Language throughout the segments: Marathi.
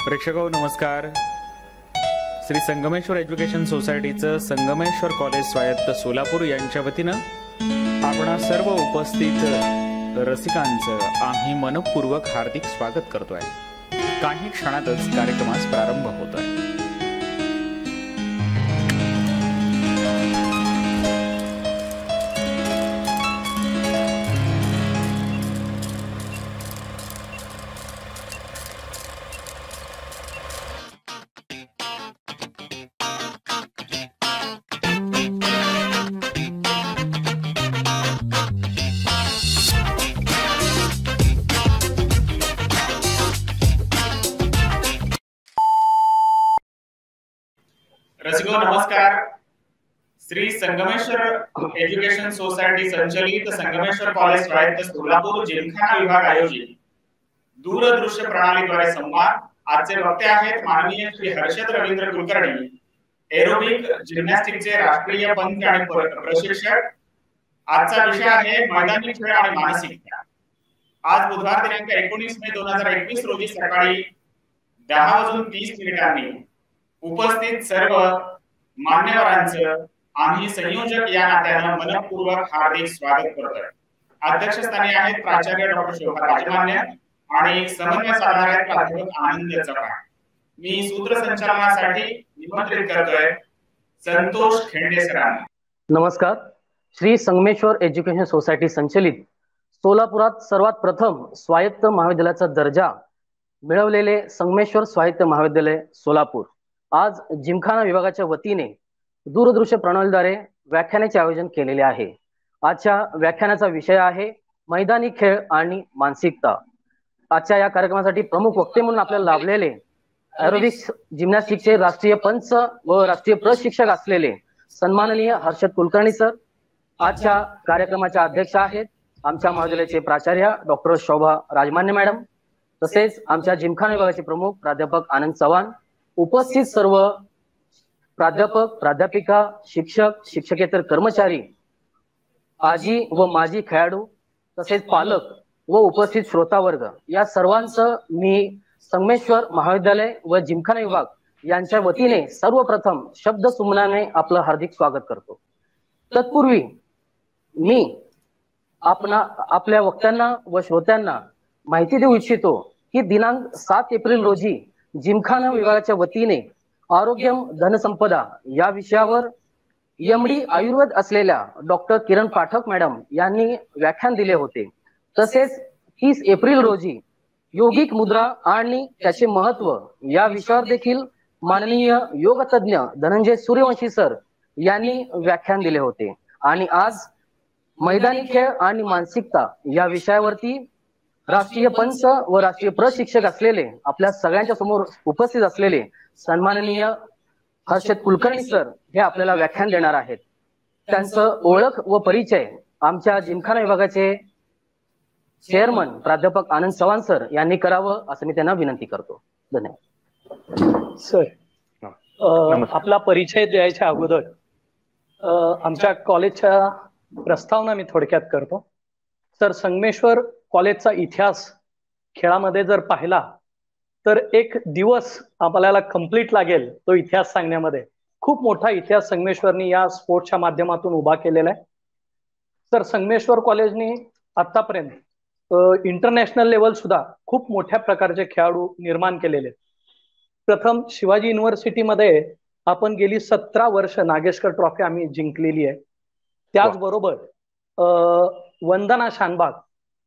प्रेक्षको नमस्कार. श्री संगमेश्वर एज्युकेशन सोसायटीचं संगमेश्वर कॉलेज स्वायत्त सोलापूर यांच्या वतीनं आपणा सर्व उपस्थित रसिकांचं आम्ही मनपूर्वक हार्दिक स्वागत करतोय. काही क्षणातच कार्यक्रमास प्रारंभ होतोय. रसिको नमस्कार. श्री संगमेश्वर एज्युकेशन सोसायटी संचलित संगमेश्वर कॉलेज स्वायत्त सोलापूर जिमखाना विभाग आयोजित दूरदृश्य प्रणालीद्वारे संवाद. आजचे वक्ते आहेत माननीय श्री हर्षद रवींद्र कुलकर्णी, एरोबिक जिम्नॅस्टिकचे राष्ट्रीय पंच आणि प्रशिक्षक. आजचा विषय आहे मैदानी खेळ आणि मानसिकता. आज बुधवार दिनांक 19 मे 2021 रोजी सकाळी 10:30 उपस्थित सर्व मान्यवरांचं आम्ही संयोजक या नात्यानं मनपूर्वक हार्दिक स्वागत करतोय. अध्यक्षस्थानी आहेत प्राचार्य डॉक्टर शोभा राजमान्य आणि समन्वय साधणार आहेत प्राध्यापक आनंद चव्हाण. मी सूत्रसंचालनासाठी निमंत्रित करतोय संतोष खेंडे सरांना. नमस्कार. श्री संगमेश्वर एज्युकेशन सोसायटी संचलित सोलापुरात सर्वात प्रथम स्वायत्त महाविद्यालयाचा दर्जा मिळवलेले संगमेश्वर स्वायत्त महाविद्यालय सोलापूर आज जिमखाना विभागाच्या वतीने दूरदृश्य प्रणालीद्वारे व्याख्यानाचे आयोजन केलेले आहे. आजच्या व्याख्यानाचा विषय आहे मैदानी खेळ आणि मानसिकता. आजच्या या कार्यक्रमासाठी प्रमुख वक्ते म्हणून आपल्याला लाभलेले एरोबिक्स जिम्नॅस्टिकचे राष्ट्रीय पंच व राष्ट्रीय प्रशिक्षक असलेले सन्माननीय हर्षद कुलकर्णी सर आजच्या कार्यक्रमाच्या अध्यक्ष आहेत. आमच्या महाविद्यालयाचे प्राचार्य डॉक्टर शोभा राजमान्य मॅडम, तसेच आमच्या जिमखाना विभागाचे प्रमुख प्राध्यापक आनंद चव्हाण, उपस्थित सर्व प्राध्यापक, प्राध्यापिका, शिक्षक, शिक्षकेतर कर्मचारी, आजी व माजी खेळाडू, तसेच पालक व उपस्थित श्रोता वर्ग, या सर्वांचं मी संगमेश्वर महाविद्यालय व जिमखाना विभाग यांच्या वतीने सर्वप्रथम शब्द सुमनाने आपलं हार्दिक स्वागत करतो. तत्पूर्वी मी आपल्या वक्त्यांना व श्रोत्यांना माहिती देऊ इच्छितो की दिनांक 7 एप्रिल रोजी जिमखाना विभागाच्या वतीने आरोग्यम धनसंपदा या विषयावर MD आयुर्वेद असलेल्या डॉक्टर किरण पाठक मॅडम यांनी व्याख्यान दिले होते. तसेच 30 एप्रिल रोजी योगिक मुद्रा आणि त्याचे महत्व या विषयावर देखील माननीय योग तज्ञ धनंजय सूर्यवंशी सर यांनी व्याख्यान दिले होते. आणि आज मैदानी खेळ आणि मानसिकता या विषयावरती राष्ट्रीय पंच व राष्ट्रीय प्रशिक्षक असलेले आपल्या सगळ्यांच्या समोर उपस्थित असलेले सन्माननीय हर्षद कुलकर्णी सर हे आपल्याला व्याख्यान देणार आहेत. त्यांचं ओळख व परिचय आमच्या जिमखाना विभागाचे चेअरमन प्राध्यापक आनंद चव्हाण सर यांनी करावं असं मी त्यांना विनंती करतो. धन्यवाद. सर, आपला परिचय द्यायच्या अगोदर आमच्या कॉलेजच्या प्रस्तावना मी थोडक्यात करतो. सर, संगमेश्वर कॉलेजचा इतिहास खेळामध्ये जर पाहिला तर एक दिवस आपल्याला कंप्लीट लागेल तो इतिहास सांगण्यामध्ये. खूप मोठा इतिहास संगमेश्वरनी या स्पोर्ट्सच्या माध्यमातून उभा केलेला आहे. तर संगमेश्वर कॉलेजनी आतापर्यंत इंटरनॅशनल लेवल सुद्धा खूप मोठ्या प्रकारचे खेळाडू निर्माण केलेले आहेत. प्रथम शिवाजी युनिव्हर्सिटीमध्ये आपण गेली 17 वर्ष नागेशकर ट्रॉफी आम्ही जिंकलेली आहे. त्याचबरोबर वंदना शानबाग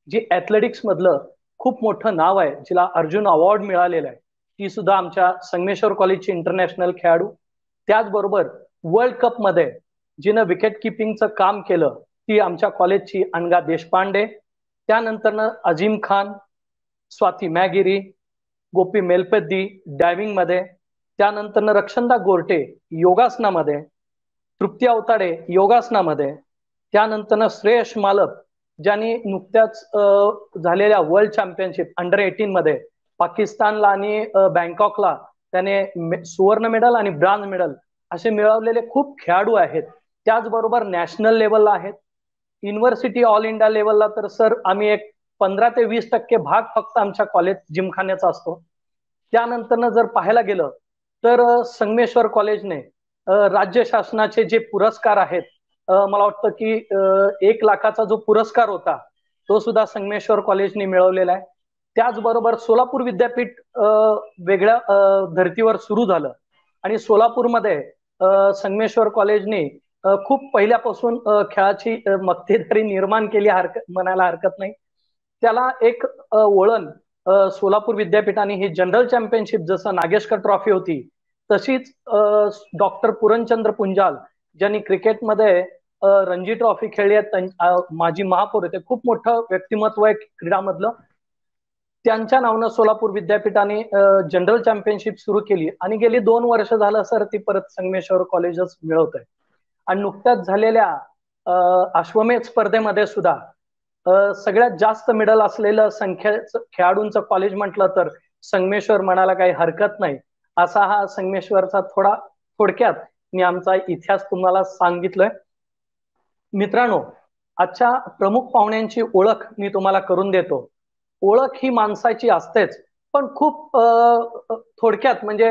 जी ऍथलेटिक्स मधलं खूप मोठं नाव आहे, जिला अर्जुन अवॉर्ड मिळालेला आहे, ती सुद्धा आमच्या संगमेश्वर कॉलेजची इंटरनॅशनल खेळाडू. त्याचबरोबर वर्ल्ड कप मध्ये जिनं विकेट किपिंगचं काम केलं ती आमच्या कॉलेजची अनगा देशपांडे. त्यानंतर अजीम खान, स्वाती मॅगिरी, गोपी मेलपेद्दी डायव्हिंग मध्ये, त्यानंतर रक्षंदा गोरटे योगासनामध्ये, तृप्ती अवताडे योगासनामध्ये, त्यानंतर श्रेयश मालक ज्यांनी नुकत्याच झालेल्या वर्ल्ड चॅम्पियनशिप अंडर-18 मध्ये पाकिस्तानला आणि बँकॉकला त्याने सुवर्ण मेडल आणि ब्रॉन्झ मेडल असे मिळवलेले खूप खेळाडू आहेत. त्याचबरोबर नॅशनल लेवलला आहेत. युनिव्हर्सिटी ऑल इंडिया लेवलला तर सर आम्ही एक 15 ते 20% भाग फक्त आमच्या कॉलेज जिमखान्याचा असतो. त्यानंतर जर पाहायला गेलं तर संगमेश्वर कॉलेजने राज्य शासनाचे जे पुरस्कार आहेत, मला वाटतं की 1 लाखाचा जो पुरस्कार होता तो सुद्धा संगमेश्वर कॉलेजने मिळवलेला आहे. त्याचबरोबर सोलापूर विद्यापीठ वेगळ्या धर्तीवर सुरू झालं आणि सोलापूरमध्ये संगमेश्वर कॉलेजने खूप पहिल्यापासून खेळाची मक्तेदारी निर्माण केली म्हणायला हरकत नाही. त्याला एक वळण सोलापूर विद्यापीठाने ही जनरल चॅम्पियनशिप जसं नागेशकर ट्रॉफी होती तशीच डॉक्टर पूरणचंद्र पुंजाल ज्यांनी क्रिकेटमध्ये रणजी ट्रॉफी खेळली आहे, माजी महापौर होते, खूप मोठं व्यक्तिमत्व आहे क्रीडामधलं, त्यांच्या नावानं सोलापूर विद्यापीठाने जनरल चॅम्पियनशिप सुरू केली आणि गेली 2 वर्ष झालं सर ती परत संगमेश्वर कॉलेजच मिळवत आहे. आणि नुकत्याच झालेल्या अश्वमेध स्पर्धेमध्ये सुद्धा सगळ्यात जास्त मेडल असलेलं खेळाडूंचं कॉलेज म्हटलं तर संगमेश्वर म्हणायला काही हरकत नाही. असा हा संगमेश्वरचा थोडक्यात मी आमचा इतिहास तुम्हाला सांगितलोय. मित्रांनो, आजच्या प्रमुख पाहुण्यांची ओळख मी तुम्हाला करून देतो. ओळख ही माणसाची असतेच, पण खूप थोडक्यात म्हणजे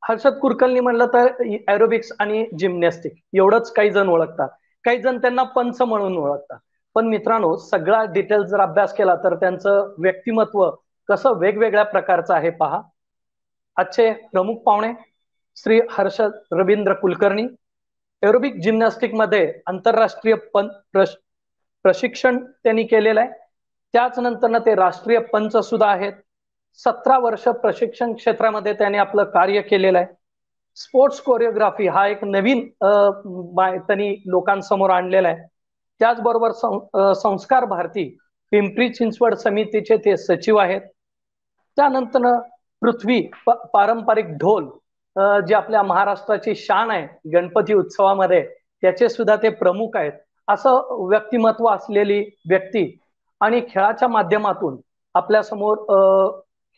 हर्षद कुरकलनी म्हणलं तर एरोबिक्स आणि जिम्नॅस्टिक एवढंच काही जण ओळखतात, काही जण त्यांना पंच म्हणून ओळखतात. पण मित्रांनो, सगळा डिटेल जर अभ्यास केला तर त्यांचं व्यक्तिमत्व कसं वेगवेगळ्या प्रकारचं आहे पहा. आजचे प्रमुख पाहुणे श्री हर्षद रवींद्र कुलकर्णी, एरोबिक जिम्नॅस्टिक मध्ये आंतरराष्ट्रीय प्रशिक्षण त्यांनी केलेलं आहे. त्याच नंतर ते राष्ट्रीय पंच सुद्धा आहेत. 17 वर्ष प्रशिक्षण क्षेत्रामध्ये त्यांनी आपलं कार्य केलेलं आहे. स्पोर्ट्स कोरिओग्राफी हा एक नवीन त्यांनी लोकांसमोर आणलेला आहे. त्याचबरोबर संस्कार भारती पिंपरी चिंचवड समितीचे ते सचिव आहेत. त्यानंतर पृथ्वी पारंपरिक ढोल जे आपल्या महाराष्ट्राची शान आहे गणपती उत्सवामध्ये, त्याचे सुद्धा ते प्रमुख आहेत. असं व्यक्तिमत्व असलेली व्यक्ती आणि खेळाच्या माध्यमातून आपल्या समोर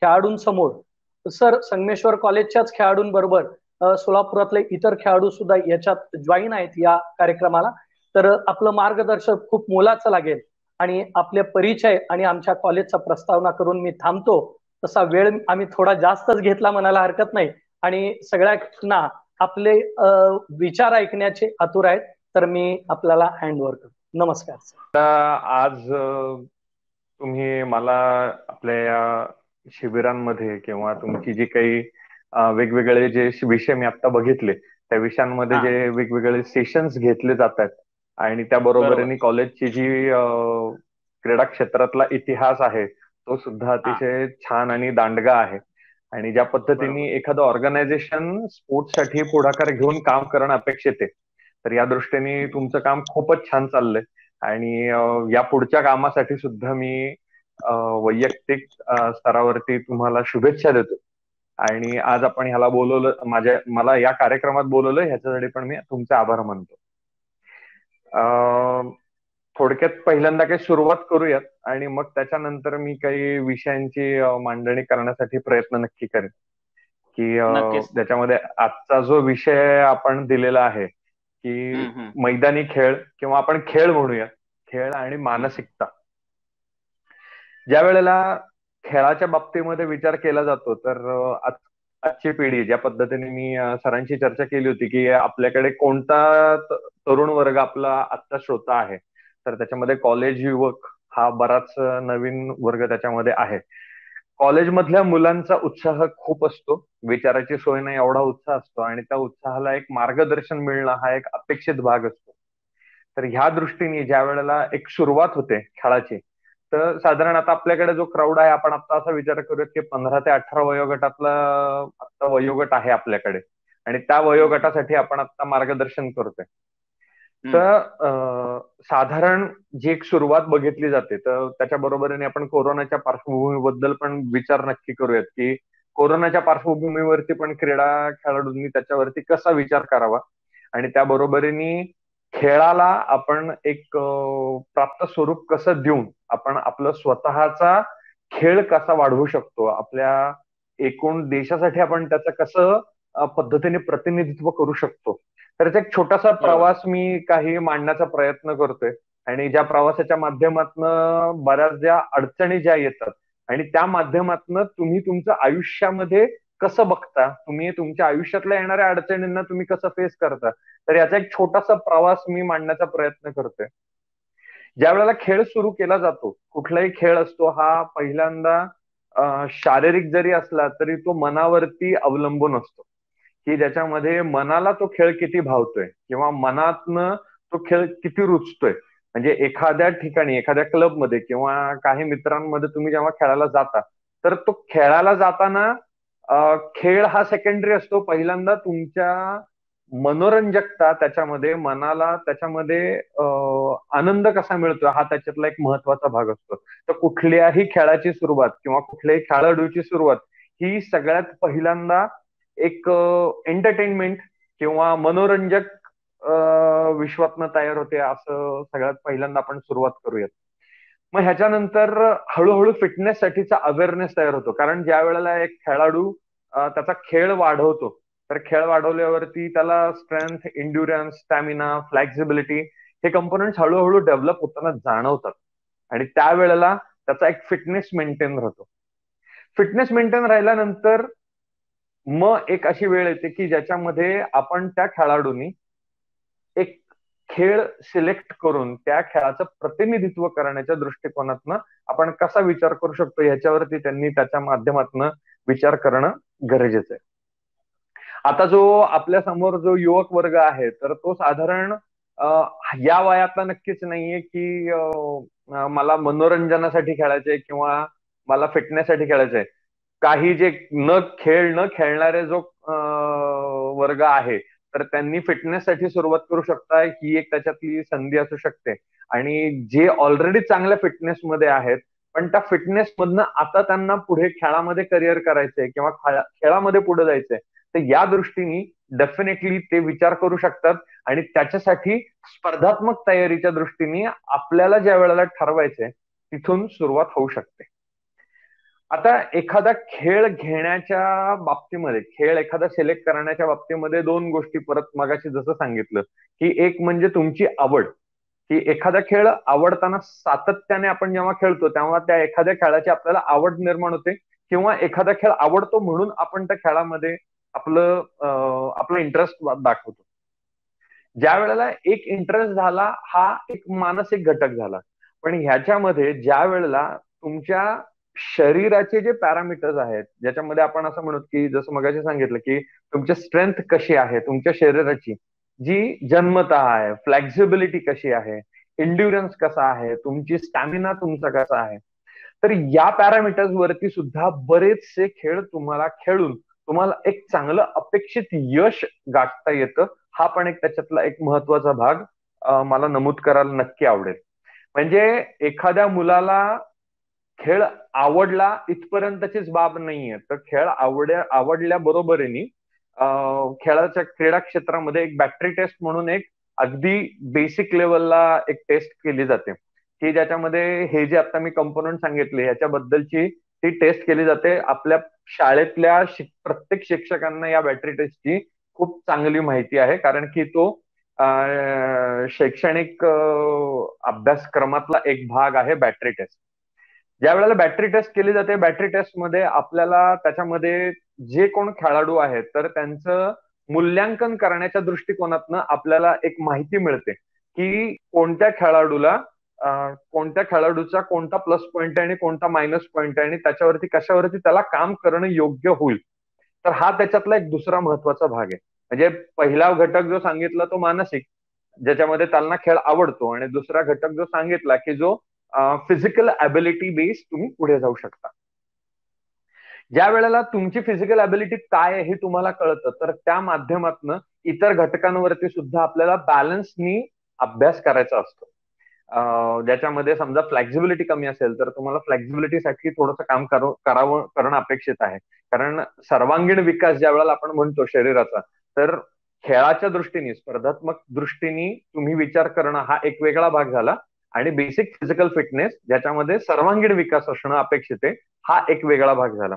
खेळाडूंसमोर सर संगमेश्वर कॉलेजच्याच खेळाडूंबरोबर सोलापुरातले इतर खेळाडू सुद्धा याच्यात जॉईन आहेत या कार्यक्रमाला. तर आपलं मार्गदर्शक खूप मोलाचं लागेल आणि आपले परिचय आणि आमच्या कॉलेजचा प्रस्तावना करून मी थांबतो. तसा वेळ आम्ही थोडा जास्तच घेतला म्हणायला हरकत नाही आणि सगळ्यांना आपले विचार ऐकण्याचे आतुर आहेत. तर मी आपल्याला हँड ओव्हर करतो. नमस्कार. आज तुम्ही मला आपल्या या शिबिरांमध्ये किंवा तुमची जी काही वेगवेगळे जे विषय मी आता बघितले त्या विषयांमध्ये जे वेगवेगळे सेशन्स घेतले जात आहेत आणि त्याबरोबरीने कॉलेजची जी क्रीडा क्षेत्रातला इतिहास आहे तो सुद्धा अतिशय छान आणि दांडगा आहे. आणि ज्या पद्धतीने एखादं ऑर्गनायझेशन स्पोर्ट्ससाठी पुढाकार घेऊन काम करणं अपेक्षित आहे, तर या दृष्टीने तुमचं काम खूपच छान चाललंय आणि या पुढच्या कामासाठी सुद्धा मी वैयक्तिक स्तरावरती तुम्हाला शुभेच्छा देतो. आणि आज आपण ह्याला बोलवलं, मला या कार्यक्रमात बोलवलं ह्याच्यासाठी पण मी तुमचे आभार मानतो. थोडक्यात पहिल्यांदा काही सुरुवात करूयात आणि मग त्याच्यानंतर मी काही विषयांची मांडणी करण्यासाठी प्रयत्न नक्की करेन की त्याच्यामध्ये आजचा जो विषय आपण दिलेला आहे की मैदानी खेळ किंवा आपण खेळ म्हणूया, खेळ आणि मानसिकता. ज्या वेळेला खेळाच्या बाबतीमध्ये विचार केला जातो तर आजची पिढी, ज्या पद्धतीने मी सरांशी चर्चा केली होती की आपल्याकडे कोणता तरुण वर्ग आपला आजचा श्रोता आहे, तर त्याच्यामध्ये कॉलेज युवक हा बराच नवीन वर्ग त्याच्यामध्ये आहे. कॉलेजमधल्या मुलांचा उत्साह खूप असतो, विचाराची सोय नाही एवढा उत्साह असतो आणि त्या उत्साहाला एक मार्गदर्शन मिळणं हा एक अपेक्षित भाग असतो. तर ह्या दृष्टीने ज्या वेळेला एक सुरुवात होते खेळाची, तर साधारण आता आपल्याकडे जो क्राऊड आहे, आपण आता असा विचार करूयात की 15 ते 18 वयोगटातला आता वयोगट आहे आपल्याकडे आणि त्या वयोगटासाठी आपण आता मार्गदर्शन करतोय. तर साधारण जी एक सुरुवात बघितली जाते, तर त्याच्या बरोबरीने आपण कोरोनाच्या पार्श्वभूमीबद्दल पण विचार नक्की करूयात की कोरोनाच्या पार्श्वभूमीवरती पण क्रीडा खेळाडूंनी त्याच्यावरती कसा विचार करावा आणि त्या बरोबरीने खेळाला आपण एक प्राप्त स्वरूप कसं देऊन आपण आपलं स्वतःचा खेळ कसा वाढवू शकतो, आपल्या एकूण देशासाठी आपण त्याचं कसं पद्धतीने प्रतिनिधित्व करू शकतो. तर एक छोटासा प्रवास मी काही मांडण्याचा प्रयत्न करतोय आणि ज्या प्रवासाच्या माध्यमातून बऱ्याच ज्या अडचणी ज्या येतात आणि त्या माध्यमातून तुम्ही तुमचं आयुष्यामध्ये कसं बघता, तुम्ही तुमच्या आयुष्यातल्या येणाऱ्या अडचणींना तुम्ही कसं फेस करता. तर याचा एक छोटासा प्रवास मी मांडण्याचा प्रयत्न करतोय. ज्या वेळेला खेळ सुरू केला जातो, कुठलाही खेळ असतो हा पहिल्यांदा शारीरिक जरी असला तरी तो मनावरती अवलंबून असतो, की ज्याच्यामध्ये मनाला तो खेळ किती भावतोय किंवा मनातनं तो खेळ किती रुचतोय. म्हणजे एखाद्या ठिकाणी, एखाद्या क्लबमध्ये किंवा काही मित्रांमध्ये तुम्ही जेव्हा खेळायला जाता, तर तो खेळायला जाताना खेळ हा सेकंडरी असतो. पहिल्यांदा तुमच्या मनोरंजकता, त्याच्यामध्ये मनाला त्याच्यामध्ये आनंद कसा मिळतो हा त्याच्यातला एक महत्वाचा भाग असतो. तर कुठल्याही खेळाची सुरुवात किंवा कुठल्याही खेळाडूची सुरुवात ही सगळ्यात पहिल्यांदा एक एंटरटेनमेंट किंवा मनोरंजक विश्वातनं तयार होते, असं सगळ्यात पहिल्यांदा आपण सुरुवात करूयात. मग ह्याच्यानंतर हळूहळू फिटनेस साठीचा अवेअरनेस तयार होतो. कारण ज्या वेळेला एक खेळाडू त्याचा खेळ वाढवतो, तर खेळ वाढवल्यावरती त्याला स्ट्रेंथ, इंड्युरन्स, स्टॅमिना, फ्लेक्झिबिलिटी हे कंपोनेंट्स हळूहळू डेव्हलप होताना जाणवतात आणि त्यावेळेला त्याचा एक फिटनेस मेंटेन राहतो. फिटनेस मेंटेन राहिल्यानंतर मग एक अशी वेळ येते की ज्याच्यामध्ये आपण त्या खेळाडूंनी एक खेळ सिलेक्ट करून त्या खेळाचं प्रतिनिधित्व करण्याच्या दृष्टिकोनातनं आपण कसा विचार करू शकतो ह्याच्यावरती त्यांनी त्याच्या माध्यमातून विचार करणं गरजेचं आहे. आता जो आपल्या समोर जो युवक वर्ग आहे, तर तो साधारण या वयातला नक्कीच नाहीये की मला मनोरंजनासाठी खेळायचंय किंवा मला फिटनेससाठी खेळायचंय. काही जे न खेळणारे जो वर्ग आहे, तर त्यांनी फिटनेससाठी सुरुवात करू शकता. ही एक त्याच्यातली संधी असू शकते. आणि जे ऑलरेडी चांगल्या फिटनेसमध्ये आहेत, पण त्या फिटनेस मधनं आता त्यांना पुढे खेळामध्ये करिअर करायचंय किंवा खेळामध्ये पुढे जायचंय, तर या दृष्टीने डेफिनेटली ते विचार करू शकतात. आणि त्याच्यासाठी स्पर्धात्मक तयारीच्या दृष्टीने आपल्याला ज्या वेळेला ठरवायचंय तिथून सुरुवात होऊ शकते. आता एखादा खेळ घेण्याच्या बाबतीमध्ये, खेळ एखादा सिलेक्ट करण्याच्या बाबतीमध्ये दोन गोष्टी परत मगाशी जसं सांगितलं, की एक म्हणजे तुमची आवड, की एखादा खेळ आवडताना सातत्याने आपण जेव्हा खेळतो तेव्हा त्या एखाद्या खेळाची आपल्याला आवड निर्माण होते, किंवा एखादा खेळ आवडतो म्हणून आपण त्या खेळामध्ये आपलं इंटरेस्ट दाखवतो. ज्या वेळेला एक इंटरेस्ट झाला हा एक मानसिक घटक झाला, पण ह्याच्यामध्ये ज्या वेळेला तुमच्या शरीराचे जे पॅरामीटर्स आहेत, ज्याच्यामध्ये आपण असं म्हणू की जसं मगाशी सांगितलं की तुमची स्ट्रेंथ कशी आहे, तुमच्या शरीराची जी जन्मतः आहे, फ्लेक्झिबिलिटी कशी आहे, इंड्युरन्स कसा आहे, तुमची स्टॅमिना तुमचा कसा आहे, तर या पॅरामीटर्स वरती सुद्धा बरेचसे खेळ तुम्हाला खेळून तुम्हाला एक चांगलं अपेक्षित यश गाठता येतं. हा पण एक त्याच्यातला एक महत्वाचा भाग मला नमूद करायला नक्की आवडेल. म्हणजे एखाद्या मुलाला खेळ आवडला इथपर्यंतचीच बाब नाहीये, तर खेळ आवडल्या बरोबरीने खेळाच्या क्रीडा क्षेत्रामध्ये एक बॅटरी टेस्ट म्हणून एक अगदी बेसिक लेवलला एक टेस्ट केली जाते, की ज्याच्यामध्ये हे जे आता मी कंपोनंट सांगितले ह्याच्याबद्दलची ती टेस्ट केली जाते. आपल्या शाळेतल्या प्रत्येक शिक्षकांना या बॅटरी टेस्टची खूप चांगली माहिती आहे, कारण की तो शैक्षणिक अभ्यासक्रमातला एक भाग आहे बॅटरी टेस्ट. ज्या वेळेला बॅटरी टेस्ट केली जाते, बॅटरी टेस्ट मध्ये आपल्याला त्याच्यामध्ये जे कोण खेळाडू आहेत तर त्यांचं मूल्यांकन करण्याच्या दृष्टिकोनातनं आपल्याला एक माहिती मिळते की कोणत्या खेळाडूचा कोणता प्लस पॉइंट आहे आणि कोणता मायनस पॉइंट आहे, आणि त्याच्यावरती कशावरती त्याला काम करणं योग्य होईल. तर हा त्याच्यातला एक दुसरा महत्वाचा भाग आहे. म्हणजे पहिला घटक जो सांगितला तो मानसिक, ज्याच्यामध्ये त्यांना खेळ आवडतो, आणि दुसरा घटक जो सांगितला की जो फिजिकल ॲबिलिटी बेस तुम्ही पुढे जाऊ शकता. ज्या वेळेला तुमची फिजिकल ॲबिलिटी काय आहे हे तुम्हाला कळतं, तर त्या माध्यमातून इतर घटकांवरती सुद्धा आपल्याला बॅलन्सनी अभ्यास करायचा असतो. ज्याच्यामध्ये समजा फ्लेक्झिबिलिटी कमी असेल तर तुम्हाला फ्लेक्झिबिलिटीसाठी थोडंसं काम करणं अपेक्षित आहे. कारण सर्वांगीण विकास ज्या वेळेला आपण म्हणतो शरीराचा, तर खेळाच्या दृष्टीने, स्पर्धात्मक दृष्टीने तुम्ही विचार करणं हा एक वेगळा भाग झाला, आणि बेसिक फिजिकल फिटनेस ज्याच्यामध्ये सर्वांगीण विकास असणं अपेक्षित आहे हा एक वेगळा भाग झाला.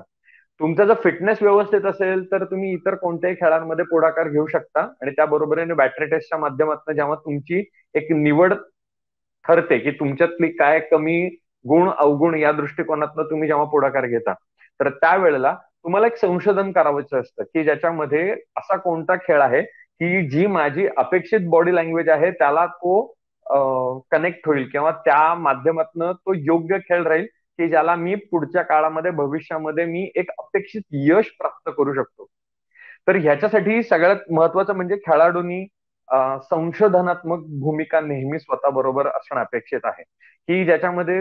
तुमचा जर फिटनेस व्यवस्थित असेल तर तुम्ही इतर कोणत्याही खेळांमध्ये पुढाकार घेऊ शकता, आणि त्याबरोबरीने बॅटरी टेस्टच्या माध्यमातून जेव्हा तुमची एक निवड ठरते की तुमच्यातली काय कमी गुण अवगुण या दृष्टिकोनातनं तुम्ही जेव्हा पुढाकार घेता, तर त्यावेळेला तुम्हाला एक संशोधन करावंचं असतं की ज्याच्यामध्ये असा कोणता खेळ आहे की जी माझी अपेक्षित बॉडी लँग्वेज आहे त्याला तो कनेक्ट होईल किंवा त्या माध्यमातून तो योग्य खेळ राहील की ज्याला मी पुढच्या काळामध्ये भविष्यामध्ये मी एक अपेक्षित यश प्राप्त करू शकतो. तर ह्याच्यासाठी सगळ्यात महत्वाचं म्हणजे खेळाडूंनी संशोधनात्मक भूमिका नेहमी स्वतःबरोबर असणं अपेक्षित आहे, की ज्याच्यामध्ये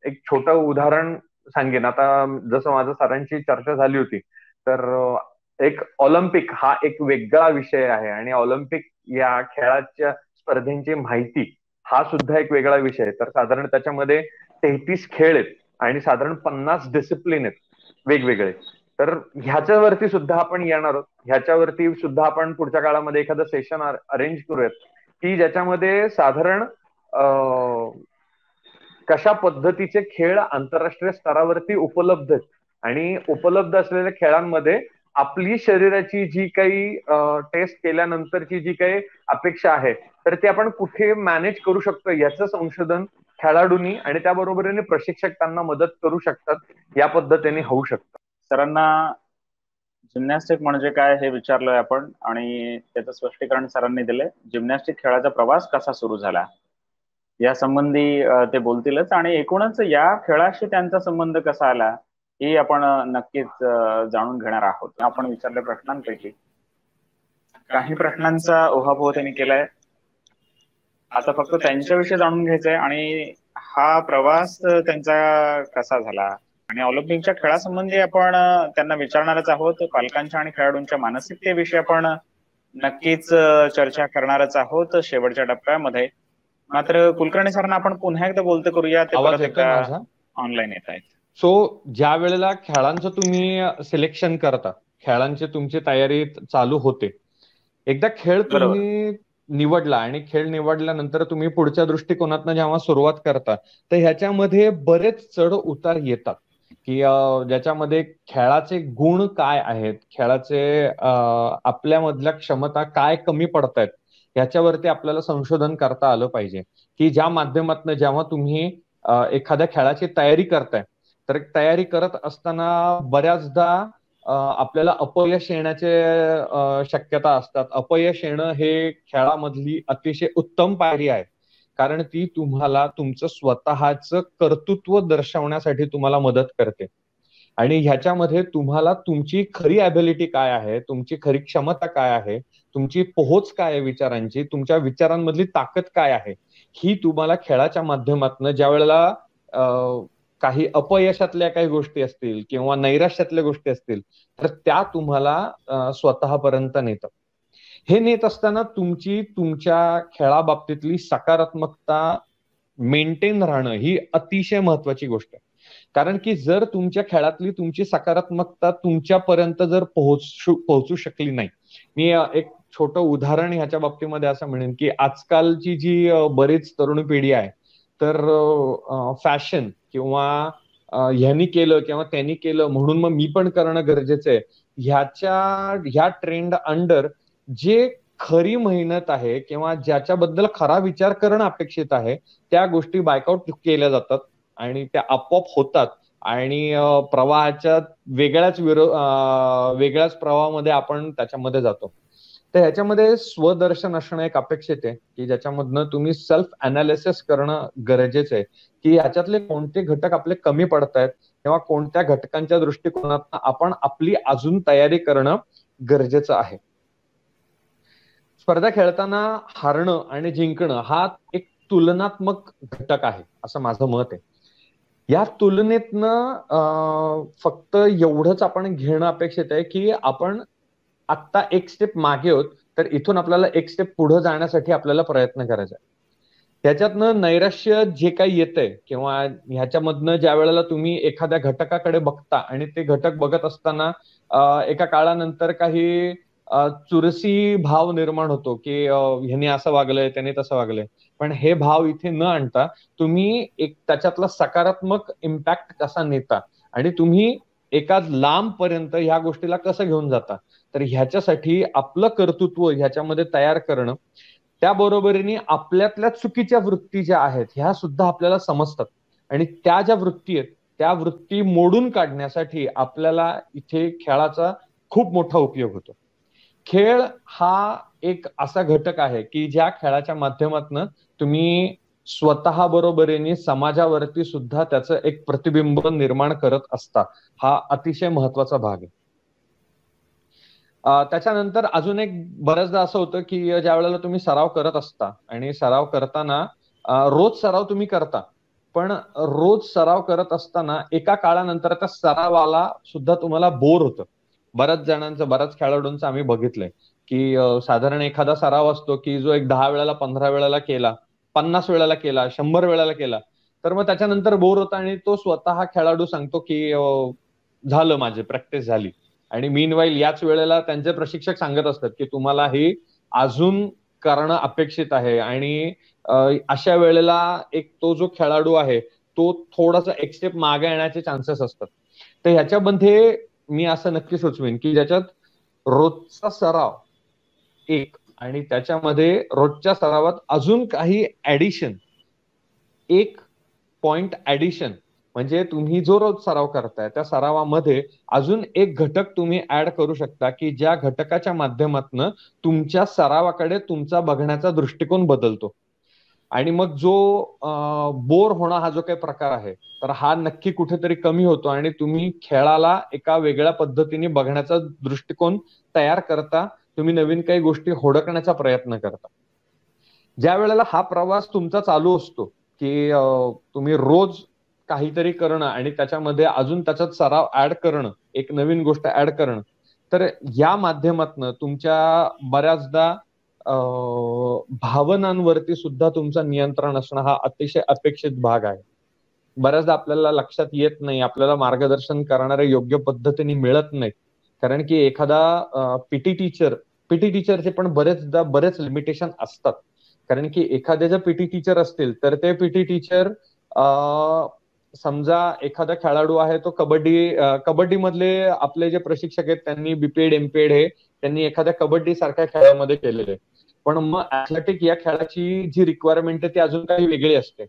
एक छोटं उदाहरण सांगेन. आता जसं माझं सरांची चर्चा झाली होती, तर एक ऑलिम्पिक हा एक वेगळा विषय आहे आणि ऑलिम्पिक या खेळाच्या स्पर्धेंची माहिती हा सुद्धा एक वेगळा विषय आहे. तर साधारण त्याच्यामध्ये 33 खेळ आहेत आणि साधारण 50 डिसिप्लिन आहेत वेगवेगळे. तर ह्याच्यावरती सुद्धा आपण येणार आहोत. ह्याच्यावरती सुद्धा आपण पुढच्या काळामध्ये एखादं सेशन अरेंज करूयात की ज्याच्यामध्ये साधारण कशा पद्धतीचे खेळ आंतरराष्ट्रीय स्तरावरती उपलब्ध आहेत आणि उपलब्ध असलेल्या खेळांमध्ये आपली शरीराची जी काही टेस्ट केल्यानंतरची जी काही अपेक्षा आहे तर ती आपण कुठे मॅनेज करू शकतो याचं संशोधन खेळाडूंनी आणि त्याबरोबरीने प्रशिक्षक त्यांना मदत करू शकतात या पद्धतीने होऊ शकतं. सरांना जिम्नॅस्टिक म्हणजे काय हे विचारलंय आपण आणि त्याचं स्पष्टीकरण सरांनी दिलंय. जिम्नॅस्टिक खेळाचा प्रवास कसा सुरू झाला या संबंधी ते बोलतीलच आणि एकूणच या खेळाशी त्यांचा संबंध कसा आला हे आपण नक्कीच जाणून घेणार आहोत. आपण विचारल्या प्रश्नांपैकी काही प्रश्नांचा उहापोह त्यांनी केलाय. आता फक्त त्यांच्याविषयी जाणून घ्यायचंय आणि हा प्रवास त्यांचा कसा झाला आणि ऑलिम्पिकच्या खेळासंबंधी आपण त्यांना विचारणारच आहोत. पालकांच्या आणि खेळाडूंच्या मानसिकतेविषयी आपण नक्कीच चर्चा करणारच आहोत शेवटच्या टप्प्यामध्ये. मात्र कुलकर्णी सरांना आपण पुन्हा एकदा बोलतो करूया. ते परत एकदा ऑनलाईन येत आहेत. सो ज्या वेळेला खेळांचं तुम्ही सिलेक्शन करता, खेळांची तुमची तयारी चालू होते, एकदा खेळ तुम्ही निवडला आणि खेळ निवडल्यानंतर तुम्ही पुढच्या दृष्टिकोनातनं जेव्हा सुरुवात करता तर ह्याच्यामध्ये बरेच चढ उतार येतात की ज्याच्यामध्ये खेळाचे गुण काय आहेत, खेळाचे आपल्यामधल्या क्षमता काय कमी पडतायत याच्यावरती आपल्याला संशोधन करता आलं पाहिजे. की ज्या माध्यमातून जेव्हा तुम्ही एखाद्या खेळाची तयारी करताय तर तयारी करत असताना बऱ्याचदा आपल्याला अपयश येण्याचे शक्यता असतात. अपयश येणं हे खेळामधली अतिशय उत्तम पायरी आहे, कारण ती तुम्हाला तुमचं स्वतःचं कर्तृत्व दर्शवण्यासाठी तुम्हाला मदत करते आणि ह्याच्यामध्ये तुम्हाला तुमची खरी ॲबिलिटी काय आहे, तुमची खरी क्षमता काय आहे, तुमची पोहोच काय आहे विचारांची, तुमच्या विचारांमधली ताकद काय आहे ही तुम्हाला खेळाच्या माध्यमातून ज्या वेळेला काही अपयशातल्या काही गोष्टी असतील किंवा नैराश्यातल्या गोष्टी असतील तर त्या तुम्हाला स्वतःपर्यंत नेतात. हे नेत असताना तुमच्या खेळाबाबतीतली सकारात्मकता मेंटेन राहणं ही अतिशय महत्वाची गोष्ट आहे. कारण की जर तुमच्या खेळातली तुमची सकारात्मकता तुमच्यापर्यंत जर पोहोचू शकली नाही, मी एक छोटं उदाहरण ह्याच्या बाबतीमध्ये असं म्हणेन की आजकालची जी बरीच तरुण पिढी आहे तर फॅशन किंवा ह्यांनी केलं किंवा त्यांनी केलं म्हणून मग मी पण करणं गरजेचं आहे ह्या ट्रेंड अंडर जे खरी मेहनत आहे किंवा ज्याच्याबद्दल खरा विचार करणं अपेक्षित आहे त्या गोष्टी बायकआउट केल्या जातात आणि त्या आपोआप होतात आणि प्रवाहाच्या वेगळ्याच प्रवाहामध्ये आपण त्याच्यामध्ये जातो. तर ह्याच्यामध्ये स्वदर्शन असणं एक अपेक्षित आहे की ज्याच्यामधनं तुम्ही सेल्फ अनालिसिस करणं गरजेचं आहे की ह्याच्यातले कोणते घटक आपले कमी पडतायत किंवा कोणत्या घटकांच्या दृष्टिकोनातून आपण आपली अजून तयारी करणं गरजेचं आहे. स्पर्धा खेळताना हारणं आणि जिंकणं हा एक तुलनात्मक घटक आहे असं माझं मत आहे. या तुलनेतनं फक्त एवढंच आपण घेणं अपेक्षित आहे की आपण आत्ता एक स्टेप मागे होत तर इथून आपल्याला एक स्टेप पुढे जाण्यासाठी आपल्याला प्रयत्न करायचा आहे. त्याच्यातनं नैराश्य जे काही येतंय किंवा ह्याच्यामधनं ज्या वेळेला तुम्ही एखाद्या घटकाकडे बघता आणि ते घटक बघत असताना एका काळानंतर काही चुरसी भाव निर्माण होतो की ह्याने असं वागलंय त्याने तसं वागलंय, पण हे भाव इथे न आणता तुम्ही एक त्याच्यातला सकारात्मक इम्पॅक्ट कसा नेता आणि तुम्ही एका लांब पर्यंत ह्या गोष्टीला कसं घेऊन जाता तर ह्याच्यासाठी आपलं कर्तृत्व ह्याच्यामध्ये तयार करणं, त्याबरोबरीने आपल्यातल्या चुकीच्या वृत्ती ज्या आहेत ह्या सुद्धा आपल्याला समजतात आणि त्या ज्या वृत्ती आहेत त्या वृत्ती मोडून काढण्यासाठी आपल्याला इथे खेळाचा खूप मोठा उपयोग होतो. खेळ हा एक असा घटक आहे की ज्या खेळाच्या माध्यमातून तुम्ही स्वतः बरोबरीने समाजावरती सुद्धा त्याचं एक प्रतिबिंब निर्माण करत असता. हा अतिशय महत्वाचा भाग आहे. त्याच्यानंतर अजून एक बऱ्याचदा असं होतं की ज्या वेळेला तुम्ही सराव करत असता आणि सराव करताना रोज सराव तुम्ही करता, पण रोज सराव करत असताना एका काळानंतर त्या सरावाला सुद्धा तुम्हाला बोर होतं. बऱ्याच जणांचं, बऱ्याच खेळाडूंचं आम्ही बघितलंय की साधारण एखादा सराव असतो की जो एक 10 वेळेला 15 वेळेला केला, 50 वेळेला केला, 100 वेळेला केला, तर मग त्याच्यानंतर बोर होता आणि तो स्वतः खेळाडू सांगतो की झालं, माझी प्रॅक्टिस झाली. आणि मीनवाईल याच वेळेला त्यांचे प्रशिक्षक सांगत असतात की तुम्हाला हे अजून करणं अपेक्षित आहे. आणि अशा वेळेला एक तो जो खेळाडू आहे तो थोडासा एक स्टेप मागे येण्याचे चान्सेस असतात. तर ह्याच्यामध्ये मी असं नक्की सुचवेन की ज्याच्यात रोजचा सराव एक आणि त्याच्यामध्ये रोजच्या सरावात अजून काही ऍडिशन, एक पॉइंट ऍडिशन, म्हणजे तुम्ही जो रोज सराव करताय त्या सरावामध्ये अजून एक घटक तुम्ही ऍड करू शकता की ज्या घटकाच्या माध्यमातून तुमच्या सरावाकडे तुमचा बघण्याचा दृष्टिकोन बदलतो. आणि मग जो बोर होणं हा जो काही प्रकार आहे तर हा नक्की कुठेतरी कमी होतो आणि तुम्ही खेळाला एका वेगळ्या पद्धतीने बघण्याचा दृष्टिकोन तयार करता. तुम्ही नवीन काही गोष्टी होडकण्याचा प्रयत्न करता. ज्या वेळेला हा प्रवास तुमचा चालू असतो की तुम्ही रोज काहीतरी करणं आणि त्याच्यामध्ये अजून त्याच्यात सराव ऍड करणं, एक नवीन गोष्ट ऍड करणं, तर या माध्यमातून तुमच्या बऱ्याचदा भावनांवरती सुद्धा तुमचं नियंत्रण असणं हा अतिशय अपेक्षित भाग आहे. बऱ्याचदा आपल्याला लक्षात येत नाही, आपल्याला मार्गदर्शन करणारे योग्य पद्धतीने मिळत नाहीत. कारण की एखादा पीटी टीचरचे पण बरेच लिमिटेशन असतात. कारण की एखादे जर पीटी टीचर असतील तर ते पीटी टीचर समजा एखादा खेळाडू आहे तो कबड्डी मधले आपले जे प्रशिक्षक आहेत त्यांनी बीपीएड एमपीएड हे त्यांनी एखाद्या कबड्डी सारख्या खेळामध्ये केलेले, पण मग ऍथलेटिक या खेळाची जी रिक्वायरमेंट आहे ती अजून काही वेगळी असते.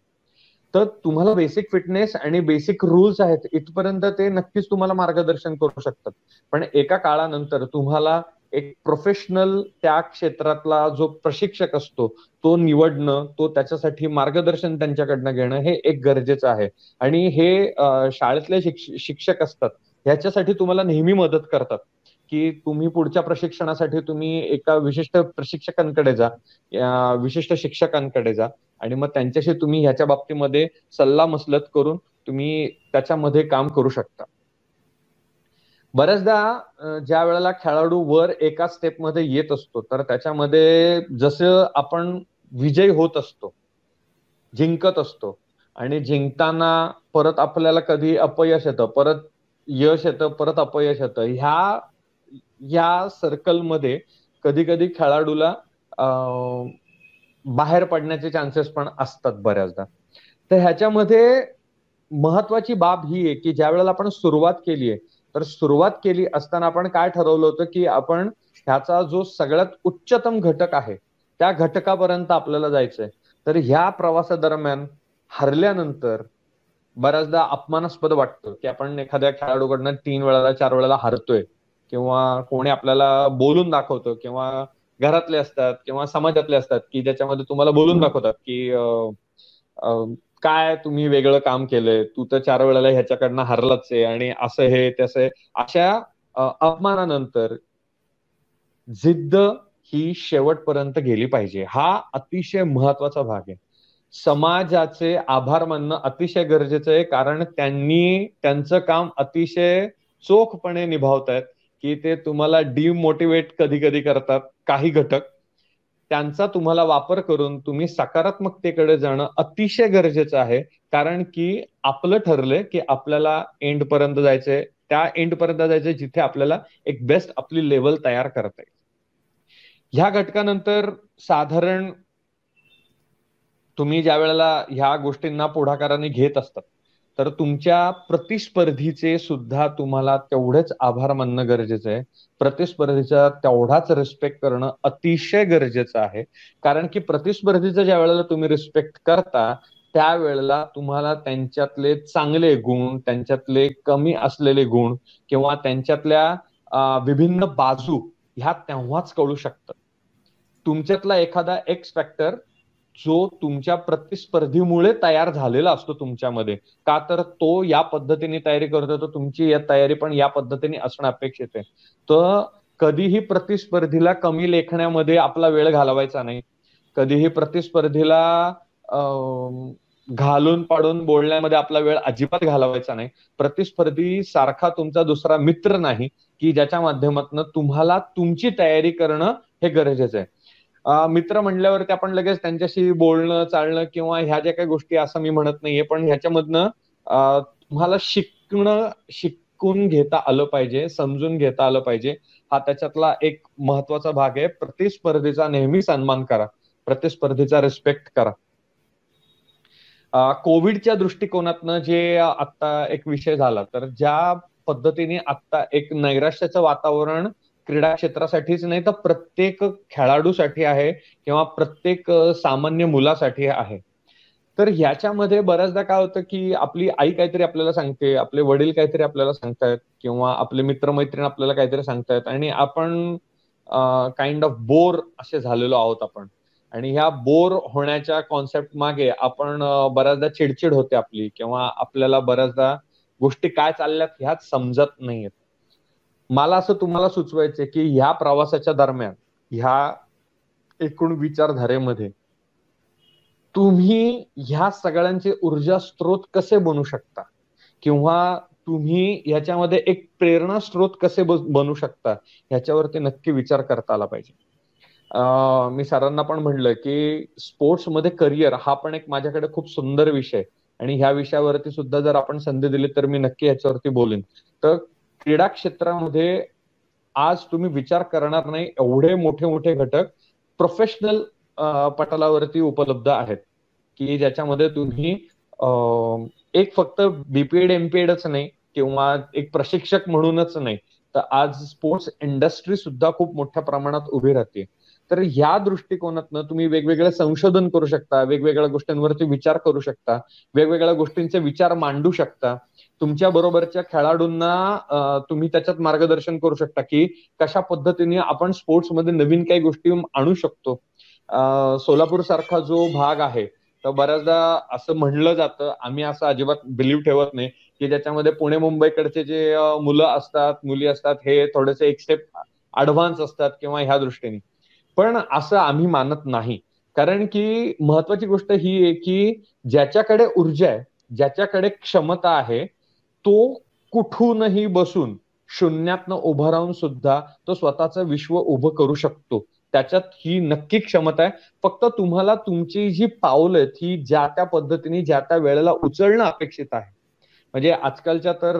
तर तुम्हाला बेसिक फिटनेस आणि बेसिक रूल्स आहेत इथपर्यंत ते नक्कीच तुम्हाला मार्गदर्शन करू शकतात. पण एका काळानंतर तुम्हाला एक प्रोफेशनल त्या क्षेत्रातला जो प्रशिक्षक असतो तो निवडणं, तो त्याच्यासाठी मार्गदर्शन त्यांच्याकडनं घेणं हे एक गरजेचं आहे. आणि हे शाळेतले शिक्षक असतात ह्याच्यासाठी तुम्हाला नेहमी मदत करतात की तुम्ही पुढच्या प्रशिक्षणासाठी तुम्ही एका विशिष्ट प्रशिक्षकांकडे जा, विशिष्ट शिक्षकांकडे जा आणि मग त्यांच्याशी तुम्ही ह्याच्या बाबतीमध्ये सल्ला मसलत करून तुम्ही त्याच्यामध्ये काम करू शकता. बऱ्याचदा ज्या वेळेला खेळाडू वर एका स्टेप मध्ये येत असतो तर त्याच्यामध्ये जसं आपण विजयी होत असतो, जिंकत असतो आणि जिंकताना परत आपल्याला कधी अपयश येतं, परत यश येतं, परत अपयश येतं. ह्या सर्कलमध्ये कधी कधी खेळाडूला बाहेर पडण्याचे चान्सेस पण असतात बऱ्याचदा. तर ह्याच्यामध्ये महत्वाची बाब ही आहे की ज्या वेळेला आपण सुरुवात केली आहे तर सुरुवात केली असताना आपण काय ठरवलं होतं की आपण ह्याचा जो सगळ्यात उच्चतम घटक आहे त्या घटकापर्यंत आपल्याला जायचंय. तर ह्या प्रवासादरम्यान हरल्यानंतर बऱ्याचदा अपमानास्पद वाटतं की आपण एखाद्या खेळाडूकडनं 3 वेळेला 4 वेळेला हरतोय किंवा कोणी आपल्याला बोलून दाखवतं किंवा घरातले असतात किंवा समाजातले असतात की ज्याच्यामध्ये तुम्हाला बोलून दाखवतात की काय तुम्ही वेगळं काम केलंय, तू तर 4 वेळेला ह्याच्याकडनं हरलाच आहे आणि असं हे तसं. अशा अपमानानंतर जिद्द ही शेवटपर्यंत गेली पाहिजे. हा अतिशय महत्वाचा भाग आहे. समाजाचे आभार मानणं अतिशय गरजेचं आहे कारण त्यांनी त्यांचं काम अतिशय चोखपणे निभावतायत की ते तुम्हाला डिमोटिवेट कधी कधी करतात. काही घटक त्यांचा तुम्हाला वापर करून तुम्ही सकारात्मकतेकडे जाणं अतिशय गरजेचं आहे. कारण की आपलं ठरलंय की आपल्याला एंड पर्यंत जायचंय, त्या एंड पर्यंत जायचंय जिथे आपल्याला एक बेस्ट आपली लेवल तयार करता येईल. ह्या घटकानंतर साधारण तुम्ही ज्या वेळेला ह्या गोष्टींना पुढाकाराने घेत असतात तर तुमच्या प्रतिस्पर्धीचे सुद्धा तुम्हाला तेवढेच आभार मानणं गरजेचं आहे. प्रतिस्पर्धीचा तेवढाच रिस्पेक्ट करणं अतिशय गरजेचं आहे. कारण की प्रतिस्पर्धीचा ज्या वेळेला तुम्ही रिस्पेक्ट करता त्यावेळेला तुम्हाला त्यांच्यातले चांगले गुण, त्यांच्यातले कमी असलेले गुण किंवा त्यांच्यातल्या विभिन्न बाजू ह्या तेव्हाच कळू शकतात. तुमच्यातला एखादा एक्स फॅक्टर जो तुमच्या प्रतिस्पर्धीमुळे तयार झालेला असतो तुमच्यामध्ये, का तर तो या पद्धतीने तयारी करतो, तर तुमची या तयारी पण या पद्धतीने असणं अपेक्षित आहे. तर कधीही प्रतिस्पर्धीला कमी लेखण्यामध्ये आपला वेळ घालवायचा नाही, कधीही प्रतिस्पर्धीला घालून पाडून बोलण्यामध्ये आपला वेळ अजिबात घालवायचा नाही. प्रतिस्पर्धी सारखा तुमचा दुसरा मित्र नाही की ज्याच्या माध्यमातून तुम्हाला तुमची तयारी करणं हे गरजेचं आहे. मित्र म्हणल्यावरती आपण लगेच त्यांच्याशी बोलणं चालणं किंवा ह्या ज्या काही गोष्टी असं मी म्हणत नाहीये, पण ह्याच्यामधनं तुम्हाला शिकून घेता आलं पाहिजे, समजून घेता आलं पाहिजे. हा त्याच्यातला एक महत्वाचा भाग आहे. प्रतिस्पर्धीचा नेहमी सन्मान करा, प्रतिस्पर्धीचा रिस्पेक्ट करा. कोविडच्या दृष्टिकोनातनं जे आता एक विषय झाला, तर ज्या पद्धतीने आता एक नैराश्याचं वातावरण क्रीडा क्षेत्रासाठीच नाही तर प्रत्येक खेळाडूसाठी आहे किंवा प्रत्येक सामान्य मुलासाठी आहे. तर ह्याच्यामध्ये बऱ्याचदा काय होतं की आपली आई काहीतरी आपल्याला सांगते, आपले वडील काहीतरी आपल्याला सांगतायत किंवा आपले मित्रमैत्रीण आपल्याला काहीतरी सांगतायत आणि आपण काइंड ऑफ बोर असे झालेलो आहोत आपण. आणि ह्या बोर होण्याच्या कॉन्सेप्ट मागे आपण बऱ्याचदा चिडचिड होते आपली किंवा आपल्याला बऱ्याचदा गोष्टी काय चालल्यात ह्याच समजत नाहीयेत. मला असं तुम्हाला सुचवायचंय की ह्या प्रवासाच्या दरम्यान, ह्या एकूण विचारधारेमध्ये तुम्ही ह्या सगळ्यांचे ऊर्जा स्त्रोत कसे बनू शकता किंवा तुम्ही ह्याच्यामध्ये एक प्रेरणा स्त्रोत कसे बनू शकता ह्याच्यावरती नक्की विचार करता आला पाहिजे. मी सरांना पण म्हणलं की स्पोर्ट्समध्ये करिअर हा पण एक माझ्याकडे खूप सुंदर विषय आणि ह्या विषयावरती सुद्धा जर आपण संधी दिली तर मी नक्की ह्याच्यावरती बोलेन. तर क्रीडा क्षेत्रामध्ये आज तुम्ही विचार करणार नाही एवढे मोठे मोठे घटक प्रोफेशनल पटलावरती उपलब्ध आहेत की ज्याच्यामध्ये तुम्ही एक फक्त बीपीएड एमपीएडच नाही किंवा एक प्रशिक्षक म्हणूनच नाही, तर आज स्पोर्ट्स इंडस्ट्री सुद्धा खूप मोठ्या प्रमाणात उभी राहते. तर ह्या दृष्टिकोनातनं तुम्ही वेगवेगळे संशोधन करू शकता, वेगवेगळ्या गोष्टींवरती विचार करू शकता, वेगवेगळ्या गोष्टींचे विचार मांडू शकता. तुमच्या बरोबरच्या खेळाडूंना तुम्ही त्याच्यात मार्गदर्शन करू शकता की कशा पद्धतीने आपण स्पोर्ट्समध्ये नवीन काही गोष्टी आणू शकतो. सोलापूर सारखा जो भाग आहे तर बऱ्याचदा असं म्हणलं जातं, आम्ही असं अजिबात बिलीव्ह ठेवत नाही की ज्याच्यामध्ये पुणे मुंबईकडचे जे मुलं असतात मुली असतात हे थोडेसे एक स्टेप ऍडव्हान्स असतात किंवा ह्या दृष्टीने, पण असं आम्ही मानत नाही. कारण की महत्वाची गोष्ट ही आहे की ज्याच्याकडे ऊर्जा आहे, ज्याच्याकडे क्षमता आहे, तो कुठूनही बसून शून्यातनं उभं राहून सुद्धा तो स्वतःचं विश्व उभं करू शकतो. त्याच्यात ही नक्की क्षमता आहे. फक्त तुम्हाला तुमची जी पावलं आहेत ही ज्या त्या पद्धतीने ज्या त्या वेळेला उचलणं अपेक्षित आहे. म्हणजे आजकालच्या तर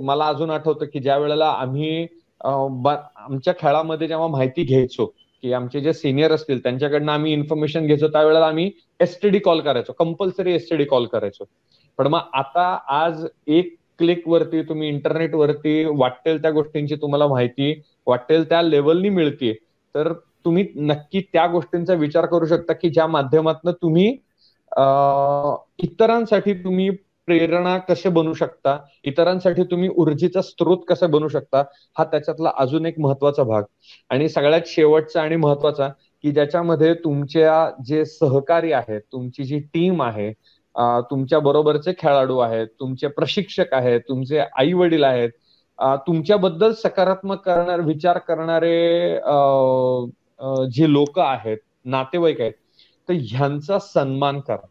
मला अजून आठवतं की ज्या वेळेला आम्ही आमच्या खेळामध्ये जेव्हा माहिती घ्यायचो की आमचे जे सिनियर असतील त्यांच्याकडनं आम्ही इन्फॉर्मेशन घ्यायचो, त्यावेळेला आम्ही एसटीडी कॉल करायचो, कंपल्सरी एसटीडी कॉल करायचो. पण मग आता आज एक क्लिक वरती तुम्ही इंटरनेट वरती वाटेल त्या गोष्टींची तुम्हाला माहिती वाटेल त्या लेवलनी मिळते. तर तुम्ही नक्की त्या गोष्टींचा विचार करू शकता की ज्या माध्यमातून तुम्ही इतरांसाठी तुम्ही प्रेरणा कसे बनू शकता, इतरांसाठी तुम्ही ऊर्जेचा स्त्रोत कसा बनू शकता, हा त्याच्यातला अजून एक महत्वाचा भाग. आणि सगळ्यात शेवटचा आणि महत्वाचा की ज्याच्यामध्ये तुमच्या जे सहकारी आहेत, तुमची जी टीम आहे, तुमच्या बरोबरचे खेळाडू आहेत, तुमचे प्रशिक्षक आहेत, तुमचे आई वडील आहेत, तुमच्याबद्दल सकारात्मक विचार करणारे जे लोक आहेत, नातेवाईक आहेत, तर ह्यांचा सन्मान करा.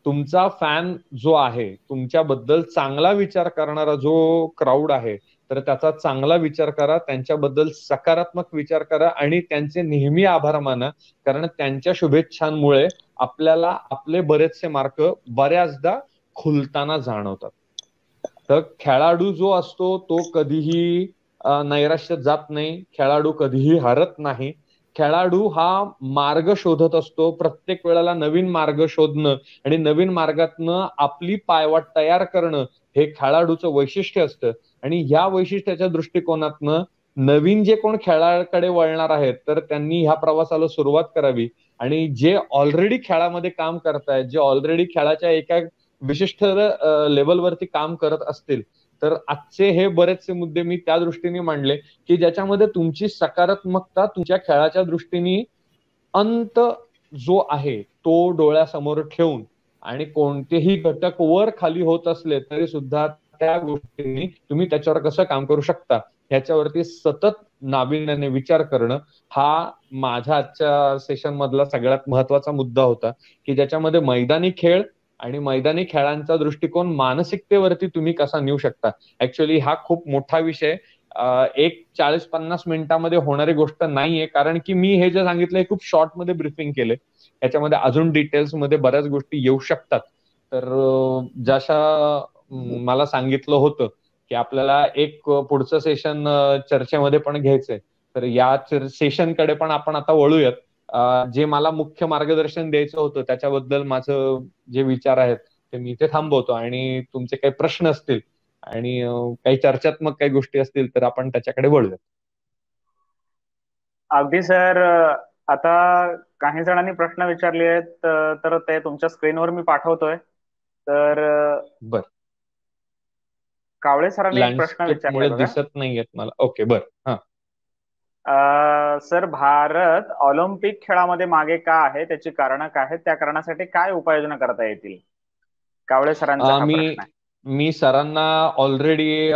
तुमचा फॅन जो आहे, तुमच्याबद्दल चांगला विचार करणारा जो क्राऊड आहे, तर त्याचा चांगला विचार करा, त्यांच्याबद्दल सकारात्मक विचार करा आणि त्यांचे नेहमी आभार माना. कारण त्यांच्या शुभेच्छांमुळे आपल्याला आपले बरेचसे मार्क बऱ्याचदा खुलताना जाणवतात. तर खेळाडू जो असतो तो कधीही नैराश्यात जात नाही, खेळाडू कधीही हरत नाही. खेळाडू हा मार्ग शोधत असतो, प्रत्येक वेळेला नवीन मार्ग शोधणं आणि नवीन मार्गातनं आपली पायवाट तयार करणं हे खेळाडूचं वैशिष्ट्य असतं. आणि या वैशिष्ट्याच्या दृष्टिकोनातनं नवीन जे कोण खेळाकडे वळणार आहेत तर त्यांनी ह्या प्रवासाला सुरुवात करावी, आणि जे ऑलरेडी खेळामध्ये काम करतायत, जे ऑलरेडी खेळाच्या एका विशिष्ट लेवलवरती काम करत असतील, तर आजचे हे बरेचसे मुद्दे मी त्या दृष्टीने मांडले की ज्याच्यामध्ये तुमची सकारात्मकता तुमच्या खेळाच्या दृष्टीने अंत जो आहे तो डोळ्यासमोर ठेवून, आणि कोणतेही घटक वर खाली होत असले तरी सुद्धा त्या गोष्टींनी तुम्ही त्याच्यावर कसं काम करू शकता ह्याच्यावरती सतत नाविन्याने विचार करणं, हा माझ्या आजच्या सेशन मधला सगळ्यात महत्वाचा मुद्दा होता की ज्याच्यामध्ये मैदानी खेळ आणि मैदानी खेळांचा दृष्टिकोन मानसिकतेवरती तुम्ही कसा नेऊ शकता. ऍक्च्युअली हा खूप मोठा विषय, एक 40-50 मिनिटांमध्ये होणारी गोष्ट नाहीये, कारण की मी हे जे सांगितलंय खूप शॉर्ट मध्ये ब्रीफिंग केले. याच्यामध्ये अजून डिटेल्स मध्ये बऱ्याच गोष्टी येऊ शकतात. तर जशा मला सांगितलं होतं की आपल्याला एक पुढचं सेशन चर्चेमध्ये पण घ्यायचंय, तर या सेशनकडे पण आपण आता वळूयात. जे मला मुख्य मार्गदर्शन द्यायचं होतं त्याच्याबद्दल माझं जे विचार आहेत ते मी इथे थांबवतो, आणि तुमचे काही प्रश्न असतील आणि काही चर्चात्मक काही गोष्टी असतील तर आपण त्याच्याकडे वळूयात. अगदी सर, आता काही जणांनी प्रश्न विचारले आहेत तर ते तुमच्या स्क्रीनवर मी पाठवतोय. तर बर, कावळे सरांनी एक प्रश्न विचारलाय बघा. दिसत नाहीयेत मला. ओके, बर. हा सर, भारत ऑलिम्पिक खेळामध्ये मागे का आहे, त्याची कारणं काय आहेत, त्या कारणासाठी काय उपाययोजना करता येतील? कावळे सरांचा हा प्रश्न आहे. मी सरांना ऑलरेडी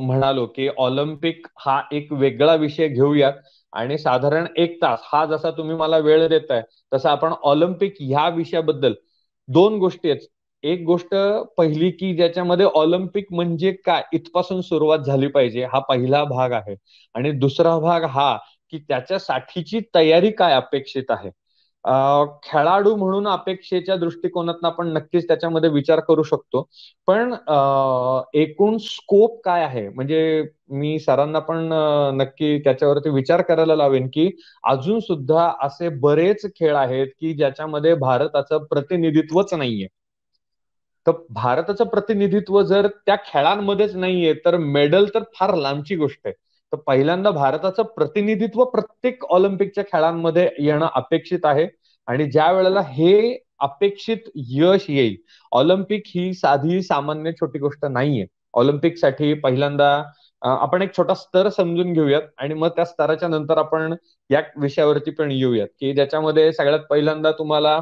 म्हणालो की ऑलिम्पिक हा एक वेगळा विषय घेऊयात, आणि साधारण 1 तास हा जसा तुम्ही मला वेळ देताय तसा आपण ऑलिम्पिक ह्या विषयाबद्दल 2 गोष्टी आहेत. एक गोष्ट पहिली की ज्याच्यामध्ये ऑलिम्पिक म्हणजे काय इथपासून सुरुवात झाली पाहिजे, हा पहिला भाग आहे. आणि दुसरा भाग हा की त्याच्यासाठीची तयारी काय अपेक्षित आहे. खेळाडू म्हणून अपेक्षेच्या दृष्टिकोनातून आपण नक्कीच त्याच्यामध्ये विचार करू शकतो, पण एकूण स्कोप काय आहे, म्हणजे मी सरांना पण नक्की त्याच्यावरती विचार करायला लावेन की अजून सुद्धा असे बरेच खेळ आहेत की ज्याच्यामध्ये भारताचं प्रतिनिधित्वच नाहीये. तर भारताचं प्रतिनिधित्व जर त्या खेळांमध्येच नाहीये तर मेडल तर फार लांबची गोष्ट आहे. तर पहिल्यांदा भारताचं प्रतिनिधित्व प्रत्येक ऑलिम्पिकच्या खेळांमध्ये येणं अपेक्षित आहे, आणि ज्या वेळेला हे अपेक्षित यश येईल, ऑलिम्पिक ही साधी सामान्य छोटी गोष्ट नाहीये. ऑलिम्पिकसाठी पहिल्यांदा आपण एक छोटा स्तर समजून घेऊयात, आणि मग त्या स्तराच्या नंतर आपण या विषयावरती पण येऊयात की ज्याच्यामध्ये सगळ्यात पहिल्यांदा तुम्हाला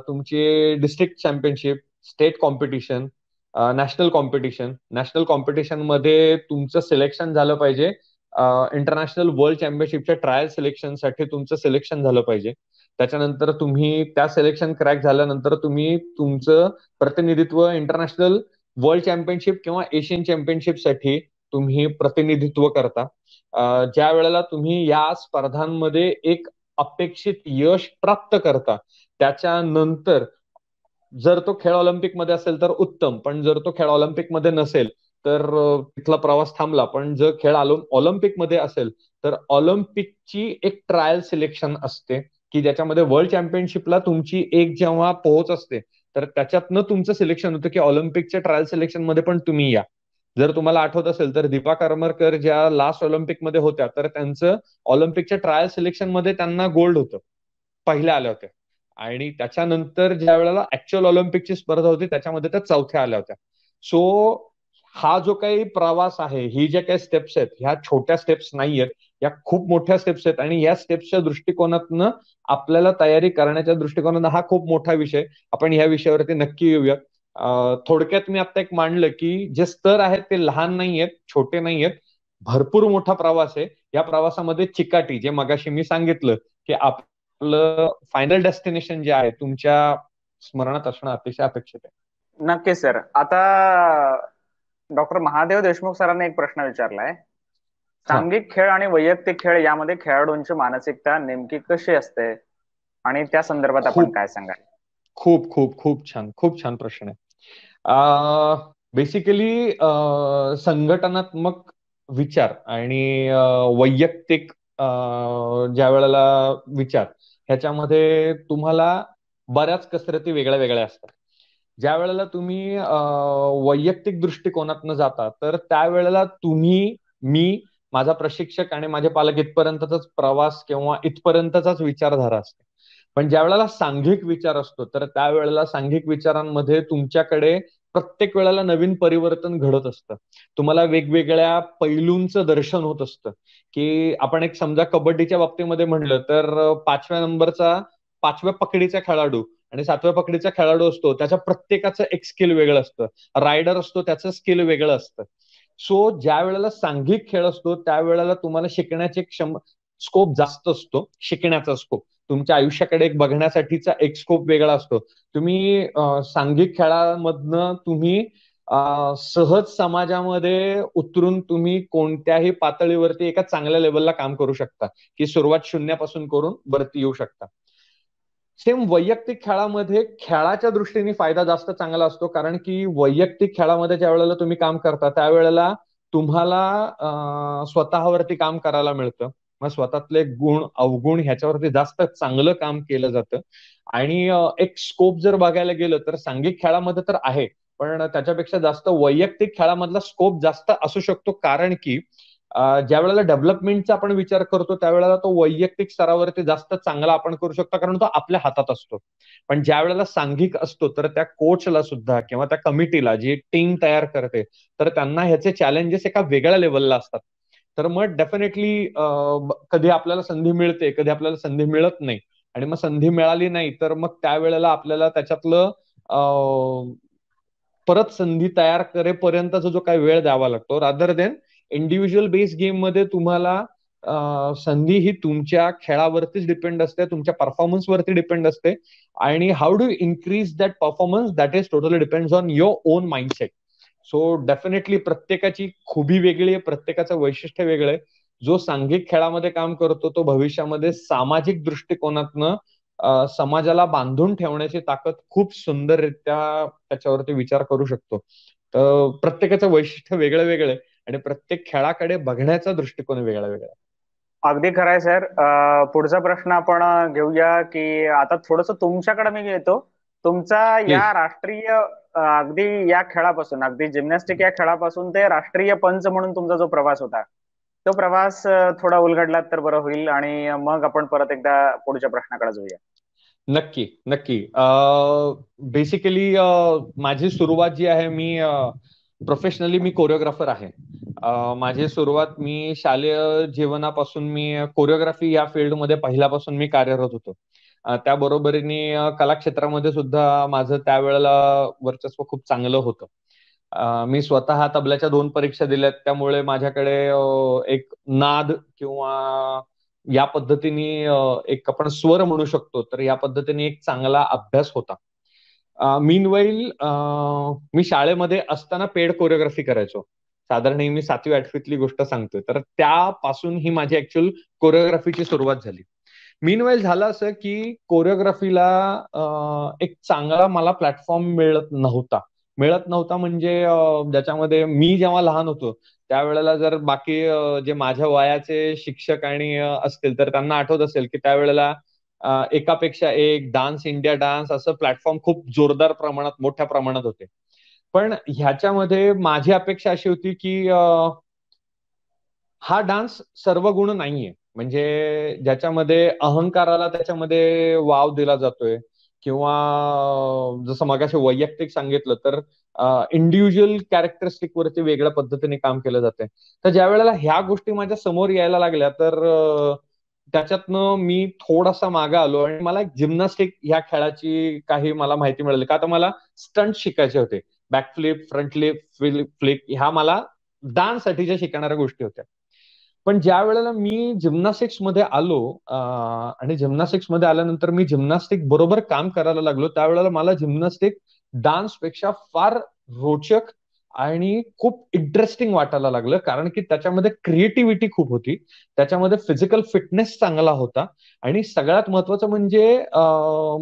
तुमची district championship, state competition, national competition मध्ये तुमचं सिलेक्शन झालं पाहिजे. इंटरनॅशनल वर्ल्ड चॅम्पियनशिपच्या ट्रायल सिलेक्शनसाठी तुमचं सिलेक्शन झालं पाहिजे. त्याच्यानंतर तुम्ही त्या सिलेक्शन क्रॅक झाल्यानंतर तुम्ही तुमचं प्रतिनिधित्व इंटरनॅशनल वर्ल्ड चॅम्पियनशिप किंवा एशियन चॅम्पियनशिपसाठी तुम्ही प्रतिनिधित्व करता. ज्या वेळेला तुम्ही या स्पर्धांमध्ये एक अपेक्षित यश प्राप्त करता, त्याच्यानंतर जर तो खेळ ऑलिम्पिकमध्ये असेल तर उत्तम, पण जर तो खेळ ऑलिम्पिकमध्ये नसेल तर तिथला प्रवास थांबला. पण जर खेळ ऑलिम्पिकमध्ये असेल तर ऑलिम्पिकची एक ट्रायल सिलेक्शन असते की ज्याच्यामध्ये वर्ल्ड चॅम्पियनशिपला तुमची एक जेव्हा पोहोच असते तर त्याच्यातनं तुमचं सिलेक्शन होतं की ऑलिम्पिकच्या ट्रायल सिलेक्शन मध्ये पण तुम्ही या. जर तुम्हाला आठवत असेल तर दीपा करमरकर ज्या लास्ट ऑलिम्पिकमध्ये होत्या तर त्यांचं ऑलिम्पिकच्या ट्रायल सिलेक्शन मध्ये त्यांना गोल्ड होतं, पहिल्या आल्या होत्या. आणि त्याच्यानंतर ज्या वेळेला ऍक्च्युअल ऑलिम्पिकची स्पर्धा होती त्याच्यामध्ये त्या चौथ्या आल्या होत्या. सो हा जो काही प्रवास आहे, ही ज्या काही स्टेप्स आहेत, ह्या छोट्या स्टेप्स नाहीयेत, या खूप मोठ्या स्टेप्स आहेत. आणि या स्टेप्सच्या दृष्टिकोनातनं आपल्याला तयारी करण्याच्या दृष्टिकोनातनं हा खूप मोठा विषय, आपण ह्या विषयावरती नक्की येऊया. थोडक्यात मी आता एक मांडलं की जे स्तर आहेत ते लहान नाहीयेत, छोटे नाहीयेत, भरपूर मोठा प्रवास आहे. या प्रवासामध्ये चिकाटी, जे मगाशी मी सांगितलं की आपलं फायनल डेस्टिनेशन जे आहे तुमच्या स्मरणात असणं अतिशय अपेक्षित आहे. नक्की सर. आता डॉक्टर महादेव देशमुख सरांनी एक प्रश्न विचारलाय. सांघिक खेळ आणि वैयक्तिक खेळ यामध्ये खेळाडूंची मानसिकता नेमकी कशी असते आणि त्या संदर्भात आपण काय सांगाल? खूप खूप खूप छान, खूप छान प्रश्न आहे. बेसिकली संघटनात्मक विचार आणि वैयक्तिक ज्या वेळेला विचार, ह्याच्यामध्ये तुम्हाला बऱ्याच कसरती वेगळ्या वेगळ्या असतात. ज्या वेळेला तुम्ही वैयक्तिक दृष्टिकोनातनं जाता तर त्यावेळेला तुम्ही, मी माझा प्रशिक्षक आणि माझे पालक इथपर्यंतचाच प्रवास किंवा इथपर्यंतचाच विचारधारा असते. पण ज्या वेळेला सांघिक विचार असतो तर त्यावेळेला सांघिक विचारांमध्ये तुमच्याकडे प्रत्येक वेळेला नवीन परिवर्तन घडत असतं. तुम्हाला वेगवेगळ्या पैलूंचं दर्शन होत असतं. की आपण एक समजा कबड्डीच्या बाबतीमध्ये म्हणलं तर 5व्या नंबरचा 5व्या पकडीचा खेळाडू आणि 7व्या पकडीचा खेळाडू असतो, त्याच्या प्रत्येकाचं एक स्किल वेगळं असतं. रायडर असतो, त्याचं स्किल वेगळं असतं. सो ज्या वेळेला सांघिक खेळ असतो त्यावेळेला तुम्हाला शिकण्याचे स्कोप जास्त असतो. शिकण्याचा स्कोप तुमच्या आयुष्याकडे एक बघण्यासाठीचा एक स्कोप वेगळा असतो. तुम्ही सांघिक खेळामधनं तुम्ही सहज समाजामध्ये उतरून तुम्ही कोणत्याही पातळीवरती एका चांगल्या लेवलला काम करू शकता, की सुरुवात शून्यापासून करून वरती येऊ शकता. सेम वैयक्तिक खेळामध्ये खेळाच्या दृष्टीने फायदा जास्त चांगला असतो, कारण की वैयक्तिक खेळामध्ये ज्या वेळेला तुम्ही काम करता त्यावेळेला तुम्हाला स्वतःवरती काम करायला मिळतं. मग स्वतःतले गुण अवगुण ह्याच्यावरती जास्त चांगलं काम केलं जातं. आणि एक स्कोप जर बघायला गेलं तर सांघिक खेळामध्ये तर आहे, पण त्याच्यापेक्षा जास्त वैयक्तिक खेळामधला स्कोप जास्त असू शकतो, कारण की ज्या वेळेला डेव्हलपमेंटचा आपण विचार करतो त्यावेळेला तो वैयक्तिक स्तरावरती जास्त चांगला आपण करू शकतो, कारण तो आपल्या हातात असतो. पण ज्या वेळेला सांघिक असतो तर त्या कोचला सुद्धा किंवा त्या कमिटीला जी टीम तयार करते तर त्यांना ह्याचे चॅलेंजेस एका वेगळ्या लेवलला असतात. तर मग डेफिनेटली कधी आपल्याला संधी मिळते, कधी आपल्याला संधी मिळत नाही. आणि मग संधी मिळाली नाही तर मग त्यावेळेला आपल्याला त्याच्यातलं परत संधी तयार करेपर्यंतचा जो काही वेळ द्यावा लागतो, rather than individual base game मध्ये तुम्हाला संधी ही तुमच्या खेळावरतीच डिपेंड असते, तुमच्या परफॉर्मन्सवरती डिपेंड असते. आणि how do increase that performance, that is totally depends on your on mindset. So definitely प्रत्येकाची खूबी वेगळी आहे, प्रत्येकाचं वैशिष्ट्य वेगळं आहे. जो सांघिक खेळामध्ये काम करतो तो भविष्यामध्ये सामाजिक दृष्टिकोनातनं समाजाला बांधून ठेवण्याची ताकद खूप सुंदररित्या त्याच्यावरती विचार करू शकतो. तर प्रत्येकाचं वैशिष्ट्य वेगळं वेगळं आहे आणि प्रत्येक खेळाकडे बघण्याचा दृष्टिकोन वेगळा वेगळा. अगदी खरंय सर. पुढचा प्रश्न आपण घेऊया की आता थोडस तुमच्याकडे मी येतो. तुमचा या राष्ट्रीय अगदी या खेळापासून, अगदी जिम्नॅस्टिक या खेळापासून ते राष्ट्रीय पंच म्हणून तुमचा जो प्रवास होता तो प्रवास थोडा उलगडलात तर बरं होईल, आणि मग आपण परत एकदा पुढच्या प्रश्नाकडे जाऊया. नक्की नक्की. बेसिकली माझी सुरुवात जी आहे, मी प्रोफेशनली मी कोरिओग्राफर आहे. माझी सुरुवात मी शालेय जीवनापासून मी कोरिओग्राफी या फील्डमध्ये पहिल्यापासून मी कार्यरत होतो. त्याबरोबरीने कला क्षेत्रामध्ये सुद्धा माझं त्यावेळेला वर्चस्व खूप चांगलं होतं. मी स्वतः तबल्याच्या 2 परीक्षा दिल्यात, त्यामुळे माझ्याकडे एक नाद किंवा या पद्धतीने एक आपण स्वर म्हणू शकतो तर या पद्धतीने एक चांगला अभ्यास होता. मीनवाईल मी शाळेमध्ये असताना पेड कोरिओग्राफी करायचो. साधारण मी 7वी 8वीतली गोष्ट सांगतोय. तर त्यापासून ही माझी ऍक्च्युअल कोरिओग्राफीची सुरुवात झाली. मीनवाईल झालं असं की कोरिओग्राफीला एक चांगला मला प्लॅटफॉर्म मिळत नव्हता म्हणजे ज्याच्यामध्ये मी जेव्हा लहान होतो त्यावेळेला जर बाकी जे माझ्या वयाचे शिक्षक आणि असतील तर त्यांना आठवत असेल की त्यावेळेला एकापेक्षा एक डान्स इंडिया डान्स असं प्लॅटफॉर्म खूप जोरदार प्रमाणात, मोठ्या प्रमाणात होते. पण ह्याच्यामध्ये माझी अपेक्षा अशी होती की हा डान्स सर्व गुण नाहीये, म्हणजे ज्याच्यामध्ये अहंकाराला त्याच्यामध्ये वाव दिला जातोय किंवा जसं मगाशी वैयक्तिक सांगितलं तर इंडिव्हिज्युअल कॅरेक्टरिस्टिक वरती वेगळ्या पद्धतीने काम केलं जाते. तर ज्या वेळेला ह्या गोष्टी माझ्या समोर यायला लागल्या तर त्याच्यातनं मी थोडासा मागे आलो आणि मला जिम्नॅस्टिक ह्या खेळाची काही मला माहिती मिळाली. का तर मला स्टंट शिकायचे होते. बॅकफ्लिप, फ्रंटफ्लिप, फ्लिप ह्या मला डान्स साठीच्या शिकणाऱ्या गोष्टी होत्या. पण ज्या वेळेला मी जिम्नॅस्टिक्स मध्ये आलो आणि जिम्नॅस्टिक्स मध्ये आल्यानंतर मी जिम्नॅस्टिक बरोबर काम करायला लागलो त्यावेळेला मला जिम्नॅस्टिक डान्स पेक्षा फार रोचक आणि खूप इंटरेस्टिंग वाटायला लागलं, कारण की त्याच्यामध्ये क्रिएटिव्हिटी खूप होती, त्याच्यामध्ये फिजिकल फिटनेस चांगला होता आणि सगळ्यात महत्वाचं म्हणजे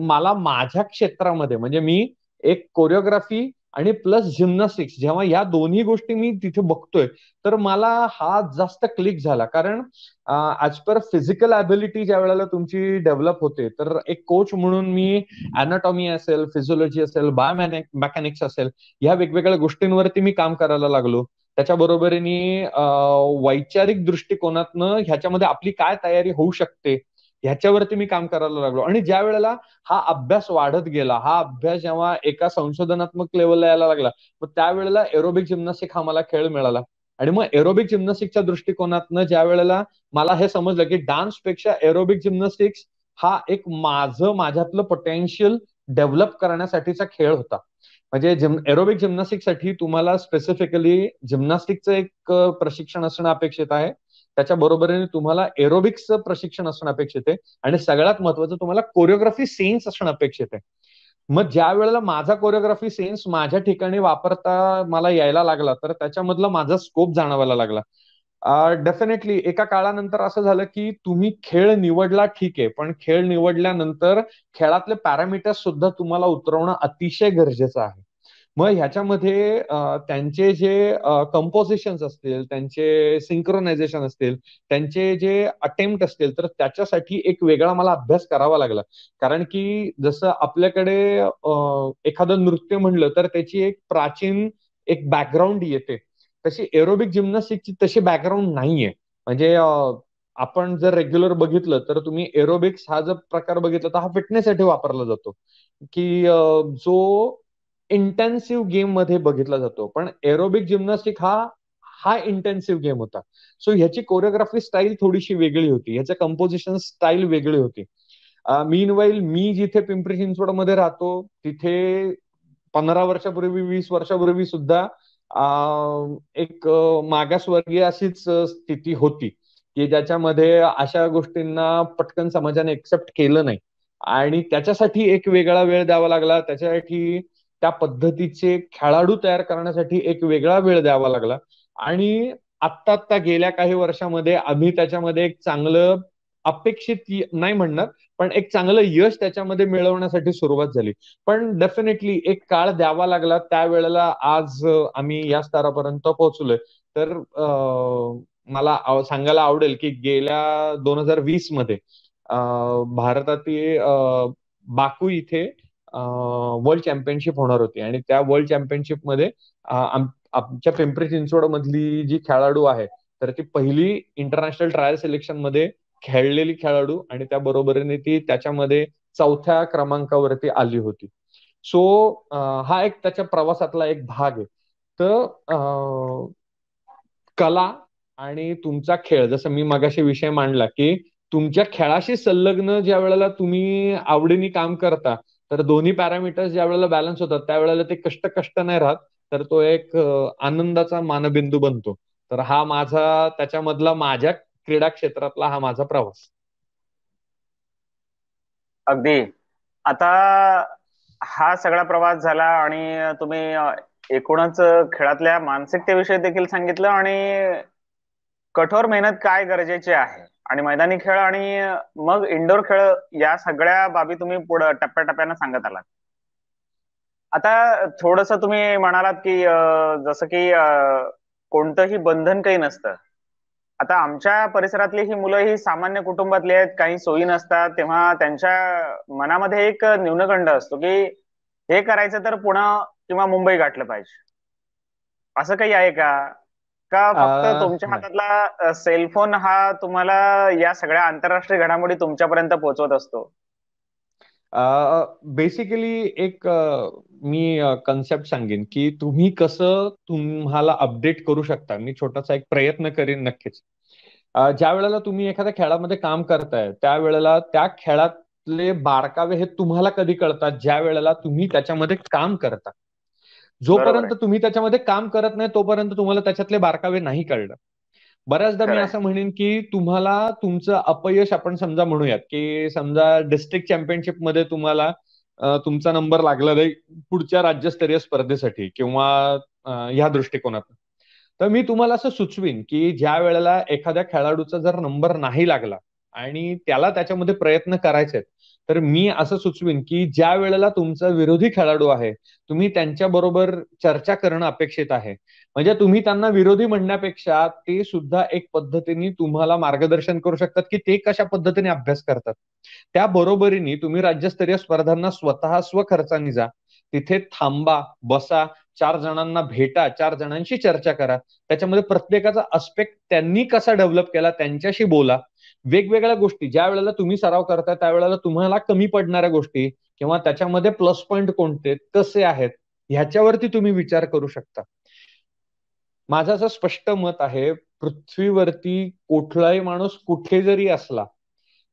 मला माझ्या क्षेत्रामध्ये म्हणजे मी एक कोरिओग्राफी आणि प्लस जिम्नॅस्टिक्स जेव्हा या दोन्ही गोष्टी मी तिथे बघतोय तर मला हा जास्त क्लिक झाला. कारण ऍज पर फिजिकल ॲबिलिटी ज्या वेळेला तुमची डेव्हलप होते तर एक कोच म्हणून मी अॅनाटॉमी असेल, फिजिओलॉजी असेल, बायोमेकॅनिक्स असेल या वेगवेगळ्या गोष्टींवरती मी काम करायला लागलो. त्याच्या बरोबरीने वैचारिक दृष्टिकोनातनं ह्याच्यामध्ये आपली काय तयारी होऊ शकते ह्याच्यावरती मी काम करायला लागलो. आणि ज्या वेळेला हा अभ्यास वाढत गेला, हा अभ्यास जेव्हा एका संशोधनात्मक लेवलला यायला लागला, मग त्यावेळेला एरोबिक जिम्नॅस्टिक हा मला खेळ मिळाला. आणि मग एरोबिक जिम्नॅस्टिकच्या दृष्टिकोनातनं ज्या वेळेला मला हे समजलं की डान्सपेक्षा एरोबिक जिम्नॅस्टिक्स हा एक माझ्यातलं पोटेन्शियल डेव्हलप करण्यासाठीचा खेळ होता. म्हणजे एरोबिक जिम्नॅस्टिकसाठी तुम्हाला स्पेसिफिकली जिम्नॅस्टिकचं एक प्रशिक्षण असणं अपेक्षित आहे, त्याच्या बरोबरीने तुम्हाला एरोबिक्सचं प्रशिक्षण असणं अपेक्षित आहे, आणि सगळ्यात महत्वाचं तुम्हाला कोरिओग्राफी सेन्स असणं अपेक्षित आहे. मग ज्या वेळेला माझा कोरिओग्राफी सेन्स माझ्या ठिकाणी वापरता मला यायला लागला, तर त्याच्यामधला माझा स्कोप जाणवायला लागला. डेफिनेटली एका काळानंतर असं झालं की तुम्ही खेळ निवडला ठीक आहे, पण खेळ निवडल्यानंतर खेळातले पॅरामीटर्स सुद्धा तुम्हाला उतरवणं अतिशय गरजेचं आहे. मग ह्याच्यामध्ये त्यांचे जे कंपोजिशन्स असतील, त्यांचे सिंक्रोनायझेशन असतील, त्यांचे जे अटेम्प्ट असतील, तर त्याच्यासाठी एक वेगळा मला अभ्यास करावा लागला. कारण की जसं आपल्याकडे एखादं नृत्य म्हणलं तर त्याची एक प्राचीन एक बॅकग्राऊंड येते, तशी एरोबिक जिम्नॅस्टिकची तशी बॅकग्राऊंड नाहीये. म्हणजे आपण जर रेग्युलर बघितलं तर तुम्ही एरोबिक्स हा जर प्रकार बघितला तर हा फिटनेससाठी वापरला जातो, की जो इंटेन्सिव्ह गेम मध्ये बघितला जातो. पण एरोबिक जिम्नॅस्टिक हा इंटेन्सिव्ह गेम होता. सो ह्याची कोरिओग्राफी स्टाईल थोडीशी वेगळी होती, ह्याचं कंपोजिशन स्टाईल वेगळी होती. मीनवाईल मी जिथे पिंपरी चिंचवडमध्ये राहतो तिथे 15 वर्षापूर्वी 20 वर्षापूर्वी सुद्धा एक मागासवर्गीय अशीच स्थिती होती की ज्याच्यामध्ये अशा गोष्टींना पटकन समाजाने एक्सेप्ट केलं नाही, आणि त्याच्यासाठी एक वेगळा वेळ द्यावा लागला. त्याच्यासाठी त्या पद्धतीचे खेळाडू तयार करण्यासाठी एक वेगळा वेळ द्यावा लागला. आणि आत्ता गेल्या काही वर्षामध्ये आम्ही त्याच्यामध्ये एक चांगलं अपेक्षित नाही म्हणणार, पण एक चांगलं यश त्याच्यामध्ये मिळवण्यासाठी सुरुवात झाली. पण डेफिनेटली एक काळ द्यावा लागला, त्यावेळेला आज आम्ही या स्तरापर्यंत पोहोचलोय. तर मला सांगायला आवडेल की गेल्या 2020 मध्ये भारतातील बाकू इथे वर्ल्ड चॅम्पियनशिप होणार होती, आणि त्या वर्ल्ड चॅम्पियनशिप मध्ये आमच्या पिंपरी चिंचवड मधली जी खेळाडू आहे तर ती पहिली इंटरनॅशनल ट्रायल सिलेक्शन मध्ये खेळलेली खेळाडू, आणि त्या बरोबरीने ती त्याच्यामध्ये 4थ्या क्रमांकावरती आली होती. सो हा एक त्याच्या प्रवासातला एक भाग आहे. तर कला आणि तुमचा खेळ, जसं मी मगाशी विषय मांडला की तुमच्या खेळाशी संलग्न ज्या वेळेला तुम्ही आवडीने काम करता, तर दोन्ही पॅरामीटर्स ज्या वेळेला बॅलन्स होतात त्यावेळेला ते कष्ट नाही राहत, तर तो एक आनंदाचा मानबिंदू बनतो. तर हा माझा त्याच्यामधला माझ्या क्रीडा क्षेत्रातला हा माझा प्रवास. अगदी. आता हा सगळा प्रवास झाला आणि तुम्ही एकूणच खेळातल्या मानसिकतेविषयी देखील सांगितलं, आणि कठोर मेहनत काय गरजेची आहे, आणि मैदानी खेळ आणि मग इंडोर खेळ या सगळ्या बाबी तुम्ही पुढे टप्प्याटप्प्यानं सांगत आलात. आता थोडस तुम्ही म्हणालात की जसं की कोणतंही बंधन काही नसतं. आता आमच्या परिसरातली ही मुलं ही सामान्य कुटुंबातली आहेत, काही सोयी नसतात, तेव्हा त्यांच्या मनामध्ये एक न्यूनगंड असतो की हे करायचं तर पुणे किंवा मुंबई गाठलं पाहिजे. असं काही आहे का फक्त तुमच्या हातातला सेलफोन हा तुम्हाला या सगळ्या आंतरराष्ट्रीय घडामोडी तुमच्यापर्यंत पोहोचवत असतो? बेसिकली एक मी कन्सेप्ट सांगेन की तुम्ही कसं तुम्हाला अपडेट करू शकता. मी छोटासा एक प्रयत्न करीन नक्कीच. ज्या वेळेला तुम्ही एखाद्या खेळामध्ये काम करताय त्यावेळेला त्या खेळातले बारकावे हे तुम्हाला कधी कळतात, ज्या वेळेला तुम्ही त्याच्यामध्ये काम करता. जोपर्यंत तुम्ही त्याच्यामध्ये काम करत नाही तोपर्यंत तुम्हाला त्याच्यातले बारकावे नाही कळलं. बऱ्याचदा मी असं म्हणेन की तुम्हाला तुमचं अपयश, आपण समजा म्हणूयात की समजा डिस्ट्रिक्ट चॅम्पियनशिप मध्ये तुम्हाला तुमचा नंबर लागला नाही पुढच्या राज्यस्तरीय स्पर्धेसाठी किंवा ह्या दृष्टिकोनातून, तर मी तुम्हाला असं सुचवीन की ज्या वेळेला एखाद्या खेळाडूचा जर नंबर नाही लागला आणि त्याला त्याच्यामध्ये प्रयत्न करायचे आहेत, तर मी असं सुचवीन की ज्या वेळेला तुमचा विरोधी खेळाडू आहे तुम्ही त्यांच्या बरोबर चर्चा करणं अपेक्षित आहे. म्हणजे तुम्ही त्यांना विरोधी म्हणण्यापेक्षा ते सुद्धा एक पद्धतीने तुम्हाला मार्गदर्शन करू शकतात की ते कशा पद्धतीने अभ्यास करतात. त्या बरोबरीने तुम्ही राज्यस्तरीय स्पर्धांना स्वतः स्वखर्चाने जा, तिथे थांबा, बसा, 4 जणांना भेटा, 4 जणांशी चर्चा करा, त्याच्यामध्ये प्रत्येकाचा अस्पेक्ट त्यांनी कसा डेव्हलप केला त्यांच्याशी बोला. वेगवेगळ्या गोष्टी ज्या वेळेला तुम्ही सराव करता त्यावेळेला तुम्हाला कमी पडणाऱ्या गोष्टी किंवा त्याच्यामध्ये प्लस पॉइंट कोणते कसे आहेत ह्याच्यावरती तुम्ही विचार करू शकता. माझं असं स्पष्ट मत आहे, पृथ्वीवरती कुठलाही माणूस कुठे जरी असला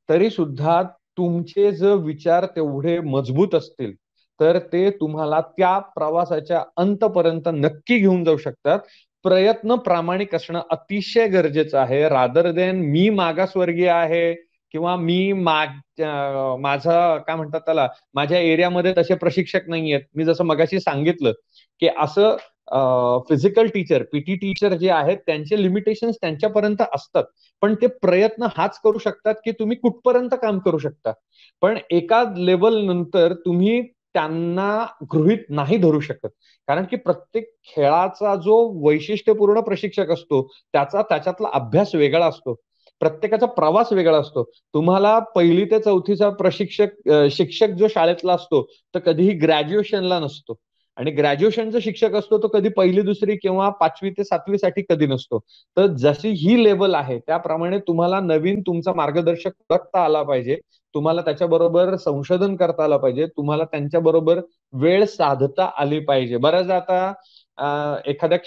तरी सुद्धा तुमचे जर विचार तेवढे मजबूत असतील तर ते तुम्हाला त्या प्रवासाच्या अंतपर्यंत नक्की घेऊन जाऊ शकतात. प्रयत्न प्रामाणिक असणं अतिशय गरजेचं आहे. रादर देन मी मागासवर्गीय आहे किंवा मी माझं काय म्हणतात त्याला, माझ्या एरियामध्ये तसे प्रशिक्षक नाही आहेत. मी जसं मगाशी सांगितलं की असं फिजिकल टीचर, पीटी टीचर जे आहेत त्यांचे लिमिटेशन्स त्यांच्यापर्यंत असतात, पण ते प्रयत्न हाच करू शकतात की तुम्ही कुठपर्यंत काम करू शकता. पण एका लेवल नंतर तुम्ही त्यांना गृहीत नाही धरू शकत, कारण की प्रत्येक खेळाचा जो वैशिष्ट्यपूर्ण प्रशिक्षक असतो त्याच्यातला अभ्यास वेगळा असतो, प्रत्येकाचा प्रवास वेगळा असतो. तुम्हाला 1ली ते 4थीचा शिक्षक जो शाळेतला असतो तर कधीही ग्रॅज्युएशनला नसतो, आणि ग्रॅज्युएशनचा शिक्षक असतो तो कधी 1ली 2री किंवा 5वी ते 7वी साठी कधी नसतो. तर जशी ही लेवल आहे त्याप्रमाणे तुम्हाला नवीन तुमचा मार्गदर्शक बघता आला पाहिजे, तुम्हाला त्याच्याबरोबर संशोधन करता आलं पाहिजे, तुम्हाला त्यांच्याबरोबर वेळ साधता आली पाहिजे. बऱ्याचदा आता एखाद्या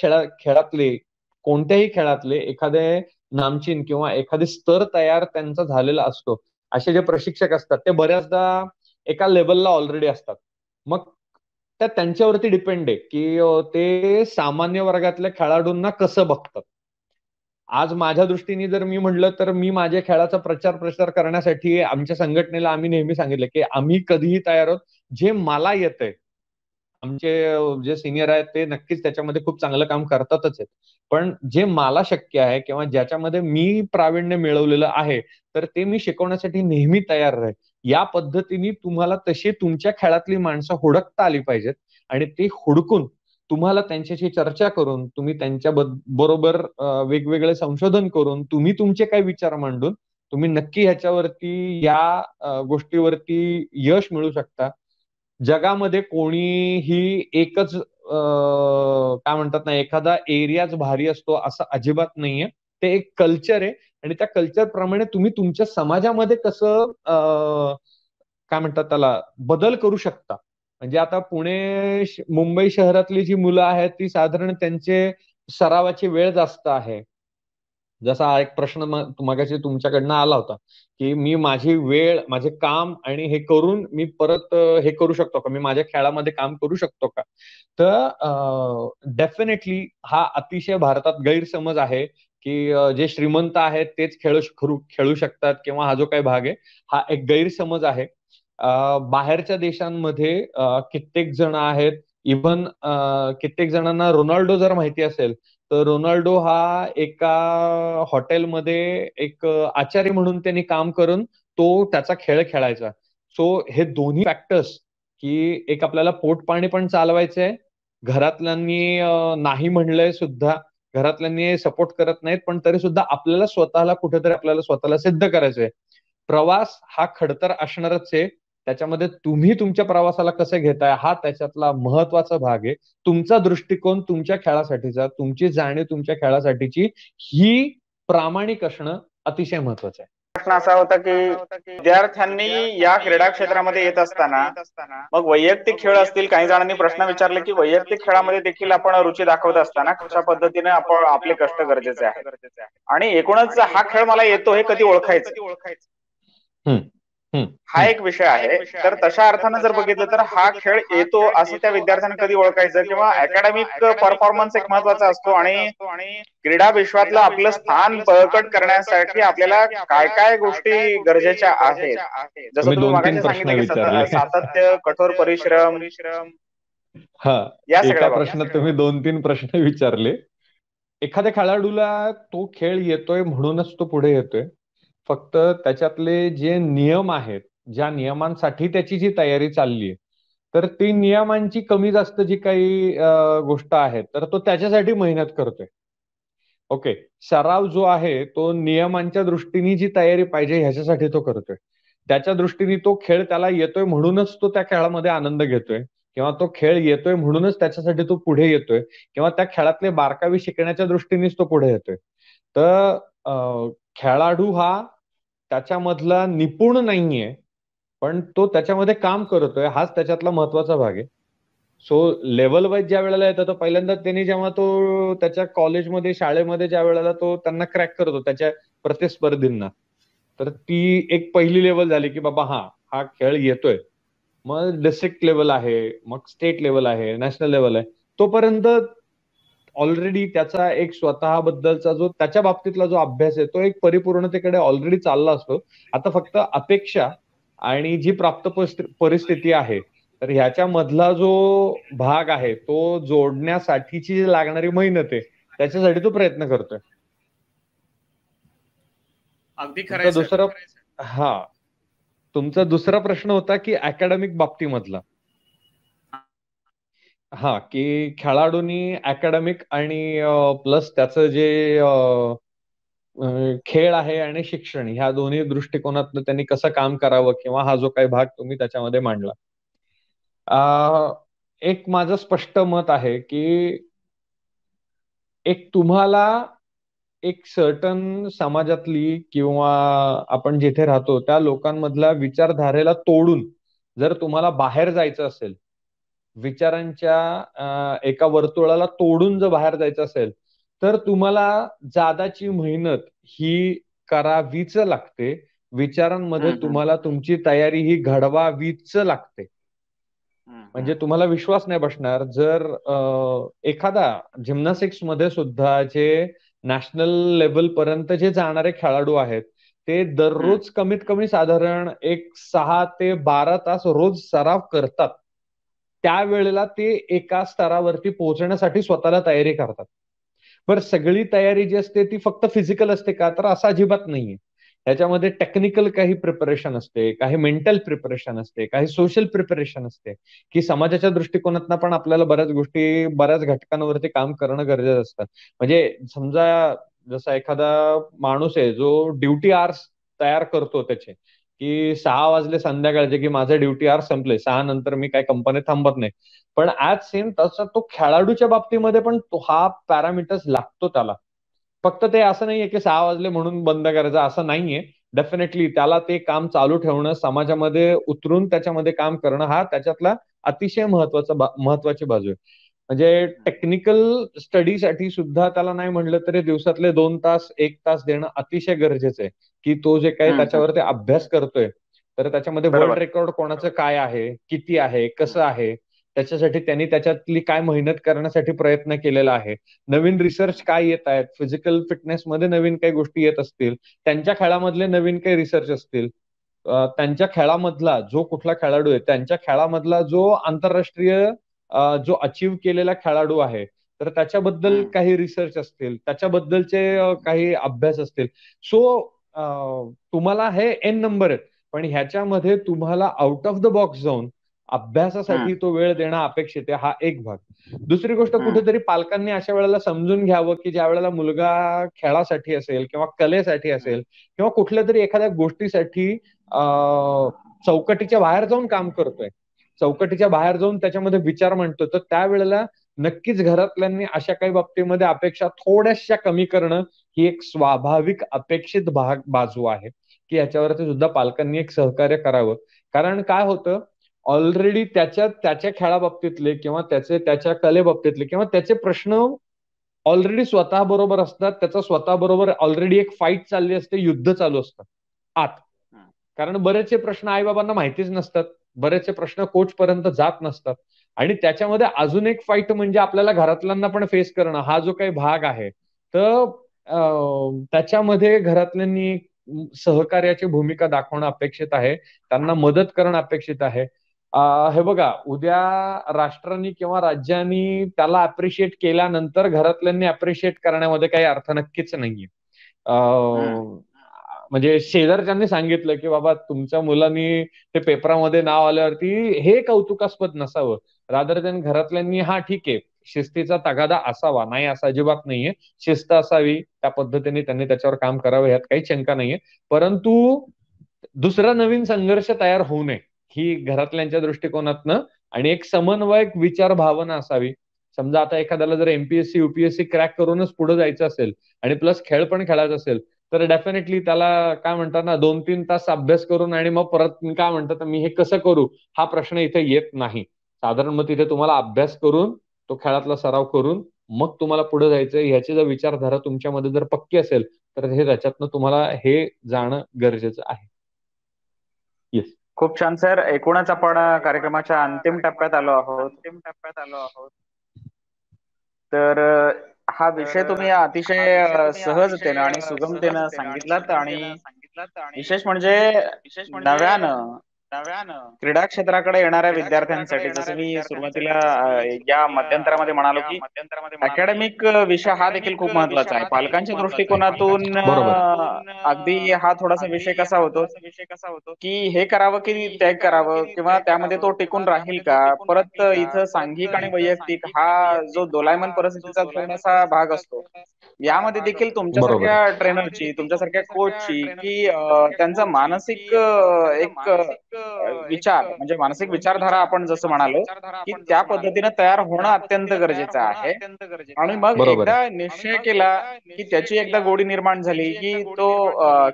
खेळातले कोणत्याही खेळातले एखादे नामचीन किंवा एखादी स्तर तयार त्यांचा झालेला असतो, असे जे प्रशिक्षक असतात ते बऱ्याचदा एका लेवलला ऑलरेडी असतात. मग त्यांच्यावरती डिपेंड आहे की ते सामान्य वर्गातल्या खेळाडूंना कसं बघतात. आज माझ्या दृष्टीने जर मी म्हटलं तर मी माझ्या खेळाचा प्रसार करण्यासाठी आमच्या संघटनेला आम्ही नेहमी सांगितलं की आम्ही कधीही तयार आहोत. जे मला येतंय, आमचे जे सिनियर आहेत ते नक्कीच त्याच्यामध्ये खूप चांगलं काम करतातच आहेत, पण जे मला शक्य आहे किंवा ज्याच्यामध्ये मी प्रावीण्य मिळवलेलं आहे तर ते मी शिकवण्यासाठी नेहमी तयार राहील. या पद्धतीने तुम्हाला तशी तुमच्या खेळातली माणसं हुडकता आली पाहिजेत, आणि ते हुडकून तुम्हाला त्यांच्याशी चर्चा करून तुम्ही त्यांच्या बरोबर वेगवेगळे संशोधन करून तुम्ही तुमचे काही विचार मांडून तुम्ही नक्की ह्याच्यावरती या गोष्टीवरती यश मिळू शकता. जगामध्ये कोणीही एकच काय म्हणतात ना, एखादा एरियाच भारी असतो असं अजिबात नाहीये. ते एक कल्चर आहे, आणि त्या कल्चर प्रमाणे तुम्ही तुमच्या समाजामध्ये कसं काय म्हणतात त्याला बदल करू शकता. म्हणजे आता मुंबई शहरातली जी मुलं आहेत ती साधारण त्यांचे सरावाची वेळ जास्त आहे. जसा एक प्रश्न मगाशी तुमच्याकडनं आला होता की मी माझी वेळ, माझे काम आणि हे करून मी परत हे करू शकतो का, मी माझ्या खेळामध्ये काम करू शकतो का. तर डेफिनेटली हा अतिशय भारतात गैरसमज आहे की जे श्रीमंत आहेत तेच खेळू शकतात किंवा हा जो काही भाग आहे हा एक गैरसमज आहे. बाहेरच्या देशांमध्ये कित्येक जण आहेत, इव्हन कित्येक जणांना रोनाल्डो जर माहिती असेल तर रोनाल्डो हा एका हॉटेलमध्ये एक आचारी म्हणून त्यांनी काम करून तो त्याचा खेळ खेळायचा. सो हे दोन्ही फॅक्टर्स की एक आपल्याला पोट पाणी पण चालवायचंय, घरातल्यांनी नाही म्हणलंय सुद्धा, घरातल्यांनी सपोर्ट करत नाहीत, पण तरी सुद्धा आपल्याला स्वतःला सिद्ध करायचंय. प्रवास हा खडतर असणारच आहे, त्याच्यामध्ये तुम्ही तुमच्या प्रवासाला कसं घेताय हा त्याच्यातला महत्वाचा भाग आहे. तुमचा दृष्टिकोन तुमच्या खेळासाठीचा, तुमची जाणीव तुमच्या खेळासाठीची ही प्रामाणिक असणं अतिशय महत्वाचं आहे. प्रश्न असा होता की विद्यार्थ्यांनी या क्रीडा क्षेत्रामध्ये येत असताना मग वैयक्तिक खेळ असतील, काही जणांनी प्रश्न विचारले की वैयक्तिक खेळामध्ये देखील आपण रुची दाखवत असताना कशा पद्धतीने आपण आपले कष्ट गरजेचे आहे, आणि एकूणच हा खेळ मला येतो हे कधी ओळखायचं, हा एक विषय आहे. तर तशा अर्थानं जर बघितलं तर हा खेळ येतो असं त्या विद्यार्थ्यांना कधी ओळखायचं, किंवा अकॅडमिक परफॉर्मन्स एक महत्वाचा असतो, आणि क्रीडा विश्वातलं आपलं स्थान बळकट करण्यासाठी आपल्याला काय काय गोष्टी गरजेच्या आहेत. जसं तुम्ही मागाशी सांगितलं की सातत्य, कठोर परिश्रम, या सगळ्या प्रश्नात तुम्ही 2-3 प्रश्न विचारले. एखाद्या खेळाडूला तो खेळ येतोय म्हणूनच तो पुढे येतोय, फक्त त्याच्यातले जे नियम आहेत, ज्या नियमांसाठी त्याची जी तयारी चालली आहे, तर ती नियमांची कमी जास्त जी काही गोष्ट आहे तर तो त्याच्यासाठी मेहनत करतोय. ओके, सराव जो आहे तो नियमांच्या दृष्टीने जी तयारी पाहिजे ह्याच्यासाठी तो करतोय. त्याच्या दृष्टीने तो खेळ त्याला येतोय म्हणूनच तो त्या खेळामध्ये आनंद घेतोय. किंवा तो खेळ येतोय म्हणूनच त्याच्यासाठी तो पुढे येतोय, किंवा त्या खेळातले बारकावे शिकण्याच्या दृष्टीनेच तो पुढे येतोय. तर खेळाडू हा त्याच्यामधला निपुण नाहीये, पण तो त्याच्यामध्ये काम करतोय, हाच त्याच्यातला महत्वाचा भाग आहे. सो लेवल वाईज ज्या वेळेला येतं, तर पहिल्यांदा त्यांनी जेव्हा तो त्याच्या कॉलेजमध्ये, शाळेमध्ये ज्या वेळेला तो त्यांना क्रॅक करतो त्याच्या प्रतिस्पर्धींना, तर ती एक पहिली लेवल झाली की बाबा हा खेळ येतोय. मग डिस्ट्रिक्ट लेवल आहे, मग स्टेट लेवल आहे, नॅशनल लेवल आहे. तोपर्यंत ऑलरेडी त्याचा एक स्वतःबद्दलचा जो त्याच्या बाबतीतला जो अभ्यास आहे तो एक परिपूर्णतेकडे ऑलरेडी चालला असतो. आता फक्त अपेक्षा आणि जी प्राप्त परिस्थिती आहे, तर ह्याच्या मधला जो भाग आहे तो जोडण्यासाठीची लागणारी मेहनत आहे, त्याच्यासाठी तो प्रयत्न करतोय. अगदी खरं. दुसरा तुमचा दुसरा प्रश्न होता की अकॅडमिक बाबतीमधला. की खेळाडूंनी अकॅडमिक आणि प्लस त्याचं जे खेळ आहे आणि शिक्षण, ह्या दोन्ही दृष्टिकोनातनं त्यांनी कसं काम करावं, किंवा हा जो काही भाग तुम्ही त्याच्यामध्ये मांडला, एक माझं स्पष्ट मत आहे की एक तुम्हाला एक सर्टन समाजातली किंवा आपण जिथे राहतो त्या लोकांमधल्या विचारधारेला तोडून जर तुम्हाला बाहेर जायचं असेल, विचारांच्या एका वर्तुळाला तोडून जर बाहेर जायचं असेल, तर तुम्हाला जादाची मेहनत ही करावीच लागते. विचारांमध्ये तुम्हाला तुमची तयारी ही घडवावीच लागते. म्हणजे तुम्हाला विश्वास नाही बसणार जर एखादा जिम्नॅस्टिक्स मध्ये सुद्धा जे नॅशनल लेवल पर्यंत जे जाणारे खेळाडू आहेत, ते दररोज कमीत कमी साधारण एक 6 ते 12 तास रोज सराव करतात. त्यावेळेला ते एका स्तरावरती पोहोचण्यासाठी स्वतःला तयारी करतात. बरं, सगळी तयारी जी असते ती फक्त फिजिकल असते का, तर असं अजिबात नाहीये. त्याच्यामध्ये टेक्निकल काही प्रिपरेशन असते, काही मेंटल प्रिपरेशन असते, काही सोशल प्रिपरेशन असते, की समाजाच्या दृष्टिकोनातनं पण आपल्याला बऱ्याच गोष्टी, बऱ्याच घटकांवरती काम करणं गरजेचं असतं. म्हणजे समजा जसा एखादा माणूस आहे जो ड्युटी आवर्स तयार करतो त्याचे, की 6 वाजले संध्याकाळचे की माझे ड्युटी आवर्स संपले, 6 नंतर मी काही कंपनीत थांबत नाही. पण ऍज सेम तसा तो खेळाडूच्या बाबतीमध्ये पण हा पॅरामीटर्स लागतो त्याला. फक्त ते असं नाहीये की 6 वाजले म्हणून बंद करायचं, असं नाहीये. डेफिनेटली त्याला ते काम चालू ठेवणं, समाजामध्ये उतरून त्याच्यामध्ये काम करणं, हा त्याच्यातला अतिशय महत्वाची बाजू आहे. म्हणजे टेक्निकल स्टडीसाठी सुद्धा त्याला नाही म्हणलं तरी दिवसातले 2 तास 1 तास देणं अतिशय गरजेचं आहे, की तो जे काही त्याच्यावरती अभ्यास करतोय, तर त्याच्यामध्ये वर्ल्ड रेकॉर्ड कोणाचं काय आहे, किती आहे, कसं आहे, त्याच्यासाठी त्यांनी त्याच्यातली काय मेहनत करण्यासाठी प्रयत्न केलेला आहे, नवीन रिसर्च काय येत आहेत, फिजिकल फिटनेसमध्ये नवीन काही गोष्टी येत असतील, त्यांच्या खेळामधले नवीन काही रिसर्च असतील, त्यांच्या खेळामधला जो कुठला खेळाडू आहे त्यांच्या खेळामधला जो आंतरराष्ट्रीय जो अचीव्ह केलेला खेळाडू आहे, तर त्याच्याबद्दल काही रिसर्च असतील, त्याच्याबद्दलचे काही अभ्यास असतील. सो तुम्हाला हे एन नंबर आहेत, पण ह्याच्यामध्ये तुम्हाला आउट ऑफ द बॉक्स जाऊन अभ्यासासाठी तो वेळ देणं अपेक्षित आहे, हा एक भाग. दुसरी गोष्ट, कुठेतरी पालकांनी अशा वेळेला समजून घ्यावं की ज्या वेळेला मुलगा खेळासाठी असेल किंवा कलेसाठी असेल किंवा कुठल्या तरी एखाद्या गोष्टीसाठी चौकटीच्या बाहेर जाऊन काम करतोय, चौकटीच्या बाहेर जाऊन त्याच्यामध्ये विचार मांडतो, तर त्यावेळेला नक्कीच घरातल्यांनी अशा काही बाबतीमध्ये अपेक्षा थोड्याशा कमी करणं ही एक स्वाभाविक अपेक्षित बाजू आहे, की याच्यावरती सुद्धा पालकांनी एक सहकार्य करावं. कारण काय होतं, ऑलरेडी त्याच्या खेळाबाबतीतले किंवा त्याच्या कलेबाबतीतले किंवा त्याचे प्रश्न ऑलरेडी स्वतः बरोबर असतात, त्याचा स्वतः बरोबर ऑलरेडी एक फाईट चालली असते, युद्ध चालू असतं आत. कारण बरेचसे प्रश्न आईबाबांना माहितीच नसतात, बरेचसे प्रश्न कोच पर्यंत जात नसतात, आणि त्याच्यामध्ये अजून एक फाईट म्हणजे आपल्याला घरातल्यांना पण फेस करणं, हा जो काही भाग आहे, तर त्याच्यामध्ये घरातल्यांनी सहकार्याची भूमिका दाखवणं अपेक्षित आहे, त्यांना मदत करणं अपेक्षित आहे. हे बघा, उद्या राष्ट्रांनी किंवा राज्यांनी त्याला अप्रिशिएट केल्यानंतर घरातल्यांनी अप्रिशिएट करण्यामध्ये काही अर्थ नक्कीच नाहीये. म्हणजे शेजारच्यांनी सांगितलं की बाबा तुमच्या मुलांनी ते पेपरामध्ये नाव आल्यावरती हे कौतुकास्पद नसावं, रादर देन घरातल्यांनी ठीक आहे, शिस्तीचा तगादा असावा, नाही असं अजिबात नाहीये, शिस्त असावी, त्या पद्धतीने त्यांनी त्याच्यावर काम करावं, यात काही शंका नाहीये. परंतु दुसरा नवीन संघर्ष तयार होऊ नये ही घरातल्यांच्या दृष्टिकोनातनं, आणि एक समन्वयक विचार भावना असावी. समजा आता एखाद्याला जर एमपीएससी युपीएससी क्रॅक करूनच पुढे जायचं असेल आणि प्लस खेळ पण खेळायचा असेल, तर डेफिनेटली त्याला काय म्हणतात ना, 2-3 तास अभ्यास करून आणि मग परत काय म्हणतात मी हे कसं करू, हा प्रश्न इथे येत नाही. साधारण मग तिथे तुम्हाला अभ्यास करून, तो खेळातला सराव करून मग तुम्हाला पुढे जायचं, ह्याची जर विचारधारा तुमच्यामध्ये जर पक्की असेल तर हे त्याच्यातनं तुम्हाला हे जाणं गरजेचं आहे. येस. खूप छान सर. एकूणच आपण कार्यक्रमाच्या अंतिम टप्प्यात आलो आहोत. तर हा विषय तुम्ही अतिशय सहजतेनं आणि सुगमतेनं सांगितलात, आणि विशेष म्हणजे नव्यानं क्रीडा क्षेत्राकडे येणाऱ्या विद्यार्थ्यांसाठी, जसं मी सुरुवातीला या मध्यंतरामध्ये म्हणालो की अकॅडमिक विषय हा देखील खूप महत्वाचा आहे. पालकांच्या दृष्टिकोनातून अगदी हा थोडासा विषय कसा होतो की हे करावं की ते करावं, किंवा त्यामध्ये तो टिकून राहील का. परत इथं सांघिक आणि वैयक्तिक हा जो दोलायमान परिस्थितीचा थोडासा भाग असतो. यामध्ये देखील तुमच्यासारख्या ट्रेनरची, तुमच्यासारख्या कोचची, की त्यांचा मानसिक एक विचार म्हणजे मानसिक विचारधारा आपण जसं म्हणालो की त्या पद्धतीने तयार होणं अत्यंत गरजेचं आहे. आणि मग एकदा निश्चय केला की त्याची एकदा गोडी निर्माण झाली की तो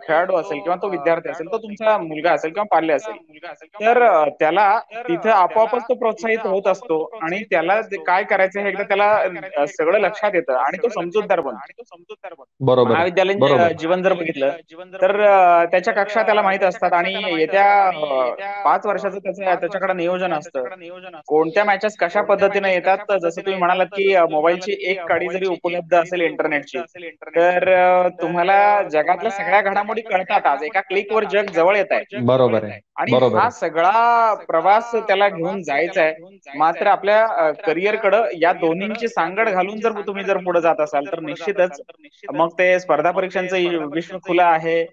खेळाडू असेल किंवा तो विद्यार्थी असेल, तो तुमचा मुलगा असेल किंवा पाल्य असेल, तर त्याला तिथे आपोआपच तो प्रोत्साहित होत असतो आणि त्याला काय करायचं हे एकदा त्याला सगळं लक्षात येतं आणि तो समजूतदार बनतो. महाविद्यालयीन जीवन जर बघितलं तर त्याच्या कक्षा त्याला माहित असतात आणि येत्या 5 वर्षाचं त्याच्याकडे नियोजन असतं. कोणत्या मॅचेस कशा पद्धतीने येतात, जसं तुम्ही म्हणालात की मोबाईलची एक काडी जरी उपलब्ध असेल इंटरनेटची, तर तुम्हाला जगातल्या सगळ्या घडामोडी कळतात. आज एका क्लिकवर जग जवळ येत आहे. बरोबर आहे. आणि हा सगळा प्रवास त्याला घेऊन जायचा आहे. मात्र आपल्या करिअरकडे या दोन्हींची सांगड घालून जर तुम्ही पुढे जात असाल तर निश्चितच मग ते स्पर्धा परीक्षांचं विश्व खुलं आहे.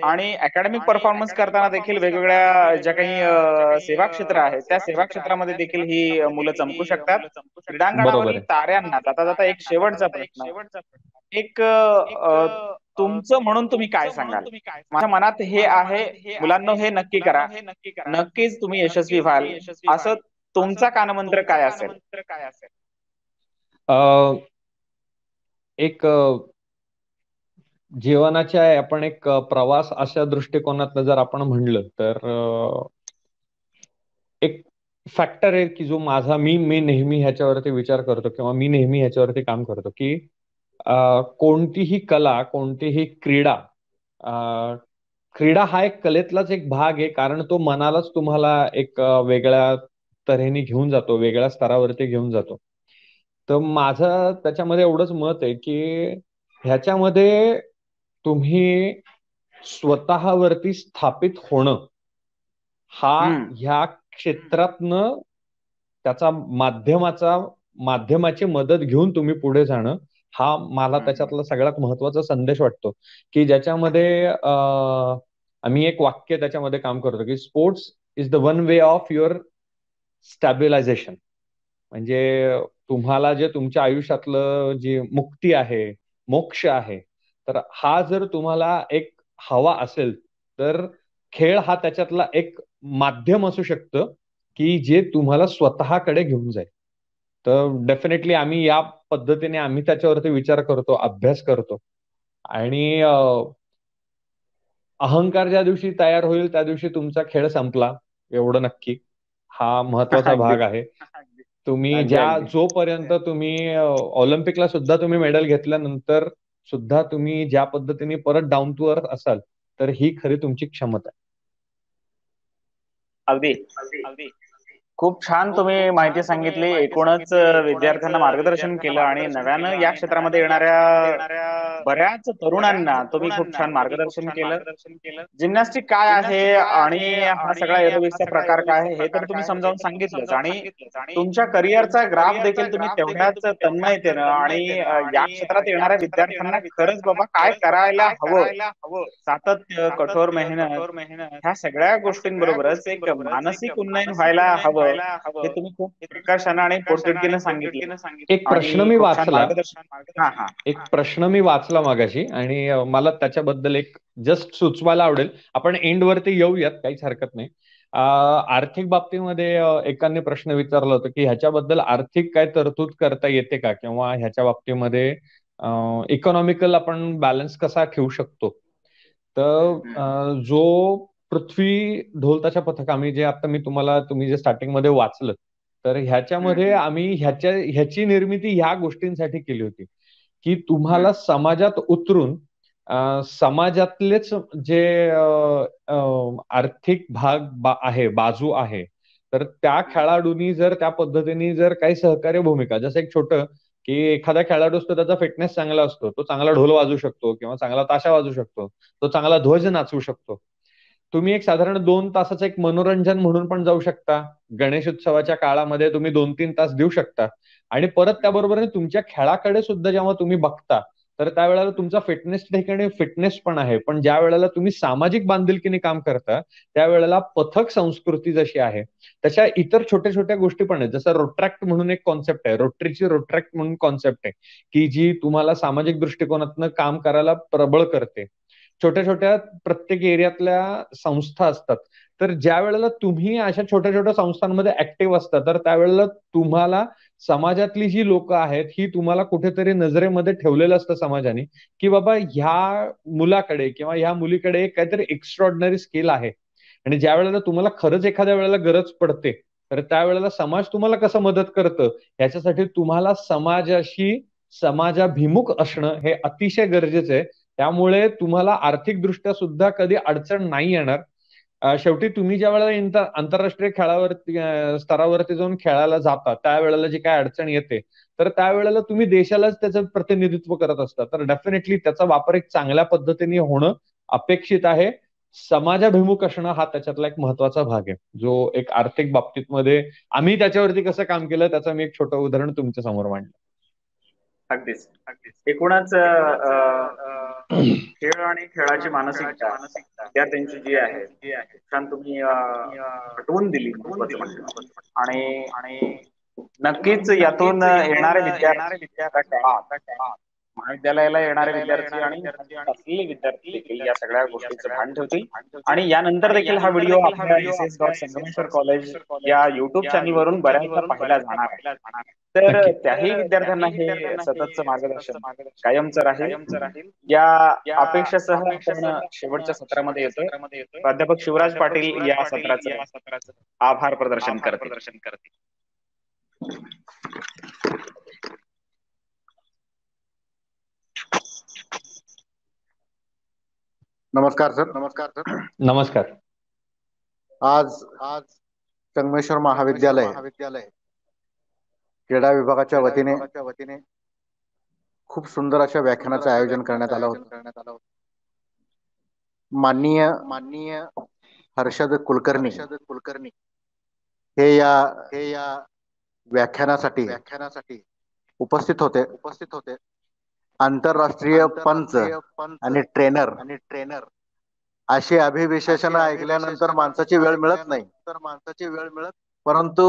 आणि अकॅडमिक परफॉर्मन्स करताना देखील वेगवेगळ्या ज्या काही सेवा क्षेत्र आहेत त्या सेवा क्षेत्रामध्ये देखील ही मुलं चमकू शकतात. क्रीडांगणावरील ताऱ्यांना जाता जाता एक शेवटचा प्रश्न, एक तुमचं म्हणून तुम्ही काय सांगाल? माझ्या मनात हे आहे, मुलांना हे नक्की करा, नक्कीच तुम्ही यशस्वी व्हाल, असं तुमचा कानमंत्र काय असेल? एक जीवनाच्या आपण एक प्रवास अशा दृष्टिकोनातनं जर आपण म्हणलं तर एक फॅक्टर आहे की जो माझा मी नेहमी ह्याच्यावरती विचार करतो किंवा मी नेहमी ह्याच्यावरती काम करतो की कोणतीही कला, कोणतीही क्रीडा हा एक कलेतलाच एक भाग आहे, कारण तो मनालाच तुम्हाला एक वेगळ्या तऱ्हेने घेऊन जातो, वेगळ्या स्तरावरती घेऊन जातो. तर माझं त्याच्यामध्ये एवढंच मत आहे की ह्याच्यामध्ये तुम्ही स्वतःवरती स्थापित होणं हा ह्या क्षेत्रातनं त्याचा माध्यमाची मदत घेऊन तुम्ही पुढे जाणं हा मला त्याच्यातला सगळ्यात महत्वाचा संदेश वाटतो. की ज्याच्यामध्ये आम्ही एक वाक्य त्याच्यामध्ये काम करतो की sports is the one way of your stabilisation. म्हणजे तुम्हाला जे तुमच्या आयुष्यातलं जी मुक्ती आहे, मोक्ष आहे, तर हा जर तुम्हाला एक हवा असेल तर खेळ हा त्याच्यातला एक माध्यम असू शकतं की जे तुम्हाला स्वतःकडे घेऊन जाईल. तर डेफिनेटली आम्ही या पद्धतीने आम्ही त्याच्यावरती विचार करतो, अभ्यास करतो. आणि अहंकार ज्या दिवशी तयार होईल त्या दिवशी तुमचा खेळ संपला, एवढं नक्की. हा महत्वाचा भाग आहे. तुम्ही जोपर्यंत तुम्ही ऑलिम्पिकला सुद्धा तुम्ही मेडल घेतल्यानंतर सुद्धा तुम्ही ज्या पद्धतीने परत डाऊन टू अर्थ असाल तर ही खरी तुमची क्षमता आहे. अगदी खूप छान तुम्ही माहिती सांगितली. एकूणच विद्यार्थ्यांना मार्गदर्शन केलं आणि नव्यानं या क्षेत्रामध्ये येणाऱ्या बऱ्याच तरुणांना तुम्ही खूप छान मार्गदर्शन केलं. जिम्नॅस्टिक काय आहे आणि हा सगळा एरोबिक्सचा प्रकार काय आहे हे तर तुम्ही समजावून सांगितलंच, आणि तुमच्या करिअरचा ग्राफ देखील तुम्ही तेवढ्याच तन्मयतेनं आणि या क्षेत्रात येणाऱ्या विद्यार्थ्यांना खरंच बाबा काय करायला हवं, सातत्य, कठोर मेहनत, ह्या सगळ्या गोष्टींबरोबरच एक मानसिक उन्नयन व्हायला हवं हे तुम्ही खूप प्रकाशानं आणि पोटतिडकीनं सांगितलं. एक प्रश्न मी वाचला मागाशी आणि मला त्याच्याबद्दल एक जस्ट सुचवायला आवडेल. आपण एंड वरती येऊयात, काहीच हरकत नाही. आर्थिक बाबतीमध्ये एकाने प्रश्न विचारला होता की ह्याच्याबद्दल आर्थिक काय तरतूद करता येते का, किंवा ह्याच्या बाबतीमध्ये इकॉनॉमिकल आपण बॅलन्स कसा ठेवू शकतो. तर जो पृथ्वी ढोलताच्या पथक आम्ही जे आता तुम्ही जे स्टार्टिंग मध्ये वाचलं, तर ह्याच्यामध्ये आम्ही ह्याची निर्मिती ह्या गोष्टींसाठी केली होती की तुम्हाला समाजात उतरून समाजातलेच जे आर्थिक भाग आहे, बाजू आहे, तर त्या खेळाडूंनी जर त्या पद्धतीने जर काही सहकार्य भूमिका, जसं एक छोटं की एखादा खेळाडू असतो, त्याचा फिटनेस चांगला असतो, तो चांगला ढोल वाजवू शकतो किंवा चांगला ताशा वाजवू शकतो, तो चांगला ध्वज नाचवू शकतो. तुम्ही एक साधारण 2 तासाचं एक मनोरंजन म्हणून पण जाऊ शकता. गणेश उत्सवाच्या काळामध्ये तुम्ही 2-3 तास देऊ शकता आणि परत त्याबरोबर तुमच्या खेळाकडे सुद्धा जेव्हा तुम्ही बघता, तर त्यावेळेला तुमचा फिटनेस ठिकाणी फिटनेस पण आहे, पण ज्या वेळेला तुम्ही सामाजिक बांधिलकीने काम करता, त्यावेळेला पथक संस्कृती जशी आहे तशा इतर छोट्या छोट्या गोष्टी पण आहेत. जसं रोट्रॅक्ट म्हणून एक कॉन्सेप्ट आहे, रोटरीची रोट्रॅक्ट म्हणून कॉन्सेप्ट आहे की जी तुम्हाला सामाजिक दृष्टिकोनातनं काम करायला प्रबळ करते. छोट्या छोट्या प्रत्येक एरियातल्या संस्था असतात, तर ज्या वेळेला तुम्ही अशा छोट्या छोट्या संस्थांमध्ये ऍक्टिव्ह असता, तर त्यावेळेला तुम्हाला समाजातली जी लोक आहेत ही तुम्हाला कुठेतरी नजरेमध्ये ठेवलेलं असतं समाजाने, की बाबा ह्या मुलाकडे किंवा ह्या मुलीकडे काहीतरी एक्स्ट्रॉर्डिनरी स्किल आहे. आणि ज्या वेळेला तुम्हाला खरंच एखाद्या वेळेला गरज पडते, तर त्यावेळेला समाज तुम्हाला कसं मदत करतं, ह्याच्यासाठी तुम्हाला समाजाभिमुख असणं हे अतिशय गरजेचं आहे. त्यामुळे तुम्हाला आर्थिकदृष्ट्या सुद्धा कधी अडचण नाही येणार. शेवटी तुम्ही ज्या वेळेला आंतरराष्ट्रीय स्तरावरती जाऊन खेळायला जाता, त्यावेळेला जी काय अडचण येते, तर त्यावेळेला तुम्ही देशालाच त्याचं प्रतिनिधित्व करत असता. तर डेफिनेटली त्याचा वापर एक चांगल्या पद्धतीने होणं अपेक्षित आहे. समाजाभिमुख असणं हा त्याच्यातला एक महत्वाचा भाग आहे, जो एक आर्थिक बाबतीत मध्ये आम्ही त्याच्यावरती कसं काम केलं त्याचं मी एक छोटं उदाहरण तुमच्या समोर मांडलं. अगदीच. एकूणच खेळ आणि खेळाची मानसिकता विद्यार्थ्यांची जी आहे छान तुम्ही पटवून दिली, महत्वाचं म्हणजे. आणि नक्कीच यातून येणारे विद्यार्थी महाविद्यालयाला येणारे विद्यार्थी आणि असलेले विद्यार्थी देखील या सगळ्या गोष्टीचं भान ठेवतील. आणि यानंतर देखील हा व्हिडिओ आपल्या संगमेश्वर कॉलेज या युट्यूब चॅनलवरून बऱ्याचदा पाहिला जाणार आहे. तर त्याही विद्यार्थ्यांना हे सततचं मार्गदर्शन कायमचं राहील या अपेक्षेसह आपण शेवटच्या सत्रामध्ये येतोय. प्राध्यापक शिवराज पाटील या सत्राचं आभार प्रदर्शन करतील. नमस्कार सर. नमस्कार. आज संगमेश्वर महाविद्यालय क्रीडा विभागाच्या वतीने खूप सुंदर अशा व्याख्यानाचं आयोजन करण्यात आलं होतं. माननीय हर्षद कुलकर्णी हे या व्याख्यानासाठी उपस्थित होते. आंतरराष्ट्रीय पंच आणि ट्रेनर अशी अभिविशेषण ऐकल्यानंतर माणसाची वेळ मिळत नाही. परंतु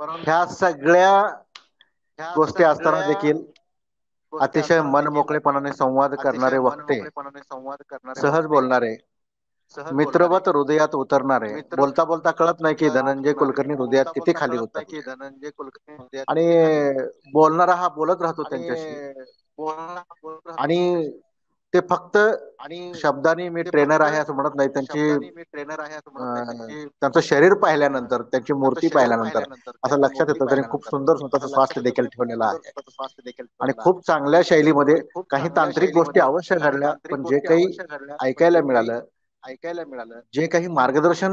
ह्या सगळ्या गोष्टी असताना देखील अतिशय मनमोकळेपणाने संवाद करणारे वक्ते, सहज बोलणारे, मित्रवत हृदयात उतरणारे, बोलता बोलता कळत नाही की धनंजय कुलकर्णी हृदयात किती खाली होतात. आणि बोलणारा हा बोलत राहतो त्यांच्याशी, आणि ते फक्त शब्दांनी मी ट्रेनर आहे असं म्हणत नाही. त्यांचं शरीर पाहिल्यानंतर, त्यांची मूर्ती पाहिल्यानंतर असं लक्षात येतं त्यांनी खूप सुंदर स्वतःचं स्वास्थ्य देखील ठेवलेलं आहे. आणि खूप चांगल्या शैलीमध्ये काही तांत्रिक गोष्टी अवश्य घडल्या, पण जे काही ऐकायला मिळालं, जे काही मार्गदर्शन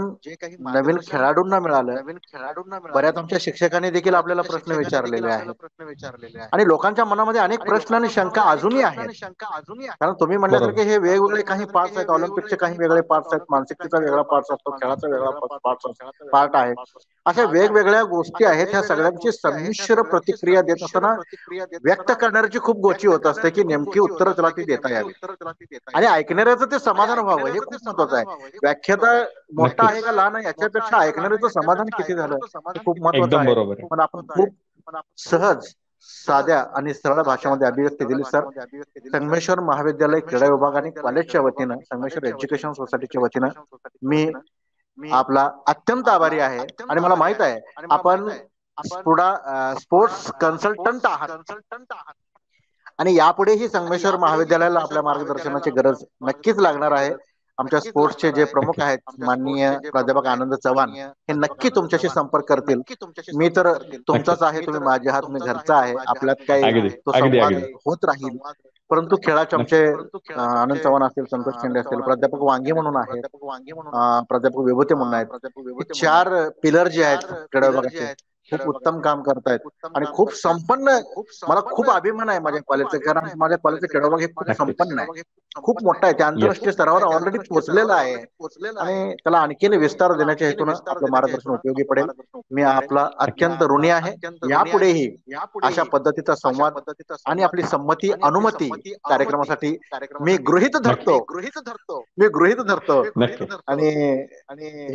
नवीन खेळाडूंना मिळालं, बऱ्याच आमच्या शिक्षकांनी देखील आपल्याला प्रश्न विचारलेले आहेत. आणि लोकांच्या मनामध्ये अनेक प्रश्न आणि शंका अजूनही आहेत. कारण तुम्ही म्हटल्यासारखे हे वेगवेगळे काही पार्ट्स आहेत. ऑलिम्पिकचे काही वेगळे पार्ट्स आहेत, मानसिकतेचा वेगळा पार्ट असतो, खेळाचा वेगळा पार्ट आहे. अशा वेगवेगळ्या गोष्टी आहेत. ह्या सगळ्यांची संमिश्र प्रतिक्रिया देत असताना व्यक्त करणाऱ्याची खूप गोची होत असते की नेमकी उत्तरं त्याला ती देता यावी आणि ऐकणाऱ्याचं ते समाधान व्हावं, हे खूप महत्वाचं आहे. व्याख्याता मोठा आहे का लहान आहे याच्यापेक्षा ऐकणाऱ्याचं समाधान किती झालं हे खूप महत्वाचं आहे. पण आपण खूप सहज, साध्या आणि सरळ भाषेमध्ये अभिव्यक्ती दिली. सर, संगमेश्वर महाविद्यालय क्रीडा विभाग आणि कॉलेजच्या वतीनं, संगमेश्वर एज्युकेशन सोसायटीच्या वतीनं मी आपला अत्यंत आभारी आहे. आणि मला माहित आहे आपण स्पोर्ट्स कन्सल्टंट आहात आणि यापुढेही संगमेश्वर महाविद्यालयाला आपल्या मार्गदर्शनाची गरज नक्कीच लागणार आहे. आमच्या स्पोर्ट्सचे जे प्रमुख आहेत माननीय प्राध्यापक आनंद चव्हाण हे नक्की तुमच्याशी संपर्क करतील. मी तर तुमचाच आहे, तुम्ही माझे आहात, मी घरचा आहे, आपल्यात काही तो संवाद होत राहील. परंतु खेळाचे आमचे आनंद चव्हाण असतील, संतोष खेंडे असतील, प्राध्यापक वांगे म्हणून आहेत, प्राध्यापक विभूते म्हणून आहेत, हे 4 पिलर जे आहेत क्रीडा विभागाचे खूप उत्तम काम करतायत आणि खूप संपन्न. मला खूप अभिमान आहे माझ्या कॉलेजचा, कारण माझ्या कॉलेजचं क्रीडा विभाग हे खूप संपन्न आहे, खूप मोठा आहे, ते आंतरराष्ट्रीय स्तरावर ऑलरेडी पोहोचलेला आहे आणि त्याला आणखीन विस्तार देण्याच्या हेतून आपलं मार्गदर्शन उपयोगी पडेल. मी आपला अत्यंत ऋणी आहे. यापुढेही अशा पद्धतीचा संवाद आणि आपली संमती अनुमती कार्यक्रमासाठी मी गृहीत धरतो आणि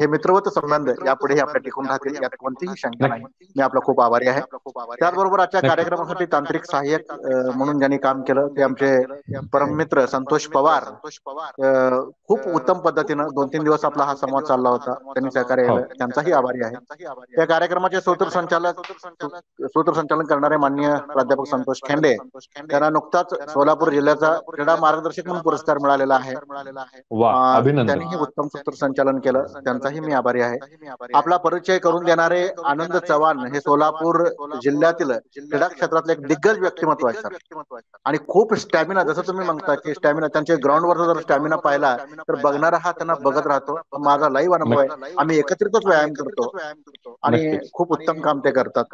हे मित्रवत संबंध यापुढेही आपल्या टिकून राहतील, यात कोणतीही शंका नाही. मी आपला खूप आभारी आहे. त्याचबरोबर आजच्या कार्यक्रमासाठी तांत्रिक सहाय्यक म्हणून ज्यांनी काम केलं ते आमचे परममित्र संतोष पवार. खूप उत्तम पद्धतीनं 2-3 दिवस आपला हा संवाद चालला होता, त्यांनी सहकार्य केलं, त्यांचाही आभारी आहे. त्या कार्यक्रमाचे सूत्रसंचालन करणारे माननीय प्राध्यापक संतोष खेंडे, त्यांना नुकताच सोलापूर जिल्ह्याचा क्रीडा मार्गदर्शक म्हणून पुरस्कार मिळालेला आहे. त्यांनीही उत्तम सूत्रसंचालन केलं, त्यांचाही मी आभारी आहे. आपला परिचय करून देणारे आनंद चव्हाण हे सोलापूर जिल्ह्यातील क्रीडा क्षेत्रातले एक दिग्गज व्यक्तिमत्व आहे सर, आणि खूप स्टॅमिना, जसं तुम्ही म्हणता की स्टॅमिना, त्यांच्या ग्राउंडवरचा जर स्टॅमिना पाहिला तर बघणारा हा त्यांना बघत राहतो. माझा लाईव्ह अनुभव आहे, आम्ही एकत्रितच व्यायाम करतो आणि खूप उत्तम काम ते करतात.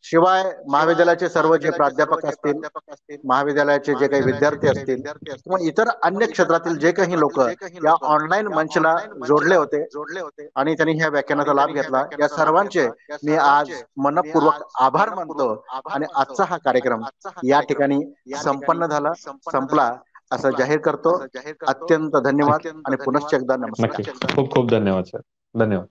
शिवाय महाविद्यालयाचे सर्व जे प्राध्यापक असतील, महाविद्यालयाचे जे काही विद्यार्थी असतील किंवा इतर अन्य क्षेत्रातील जे काही लोक या ऑनलाईन मंचला जोडले होते आणि त्यांनी ह्या व्याख्यानाचा लाभ घेतला, या सर्वांचे मी आज मनपूर्वक आभार मानतो. आणि आजचा हा कार्यक्रम या ठिकाणी संपन्न झाला, संपला असं जाहीर करतो. अत्यंत धन्यवाद आणि पुनश्च एकदा नमस्कार. खूप खूप धन्यवाद सर. धन्यवाद.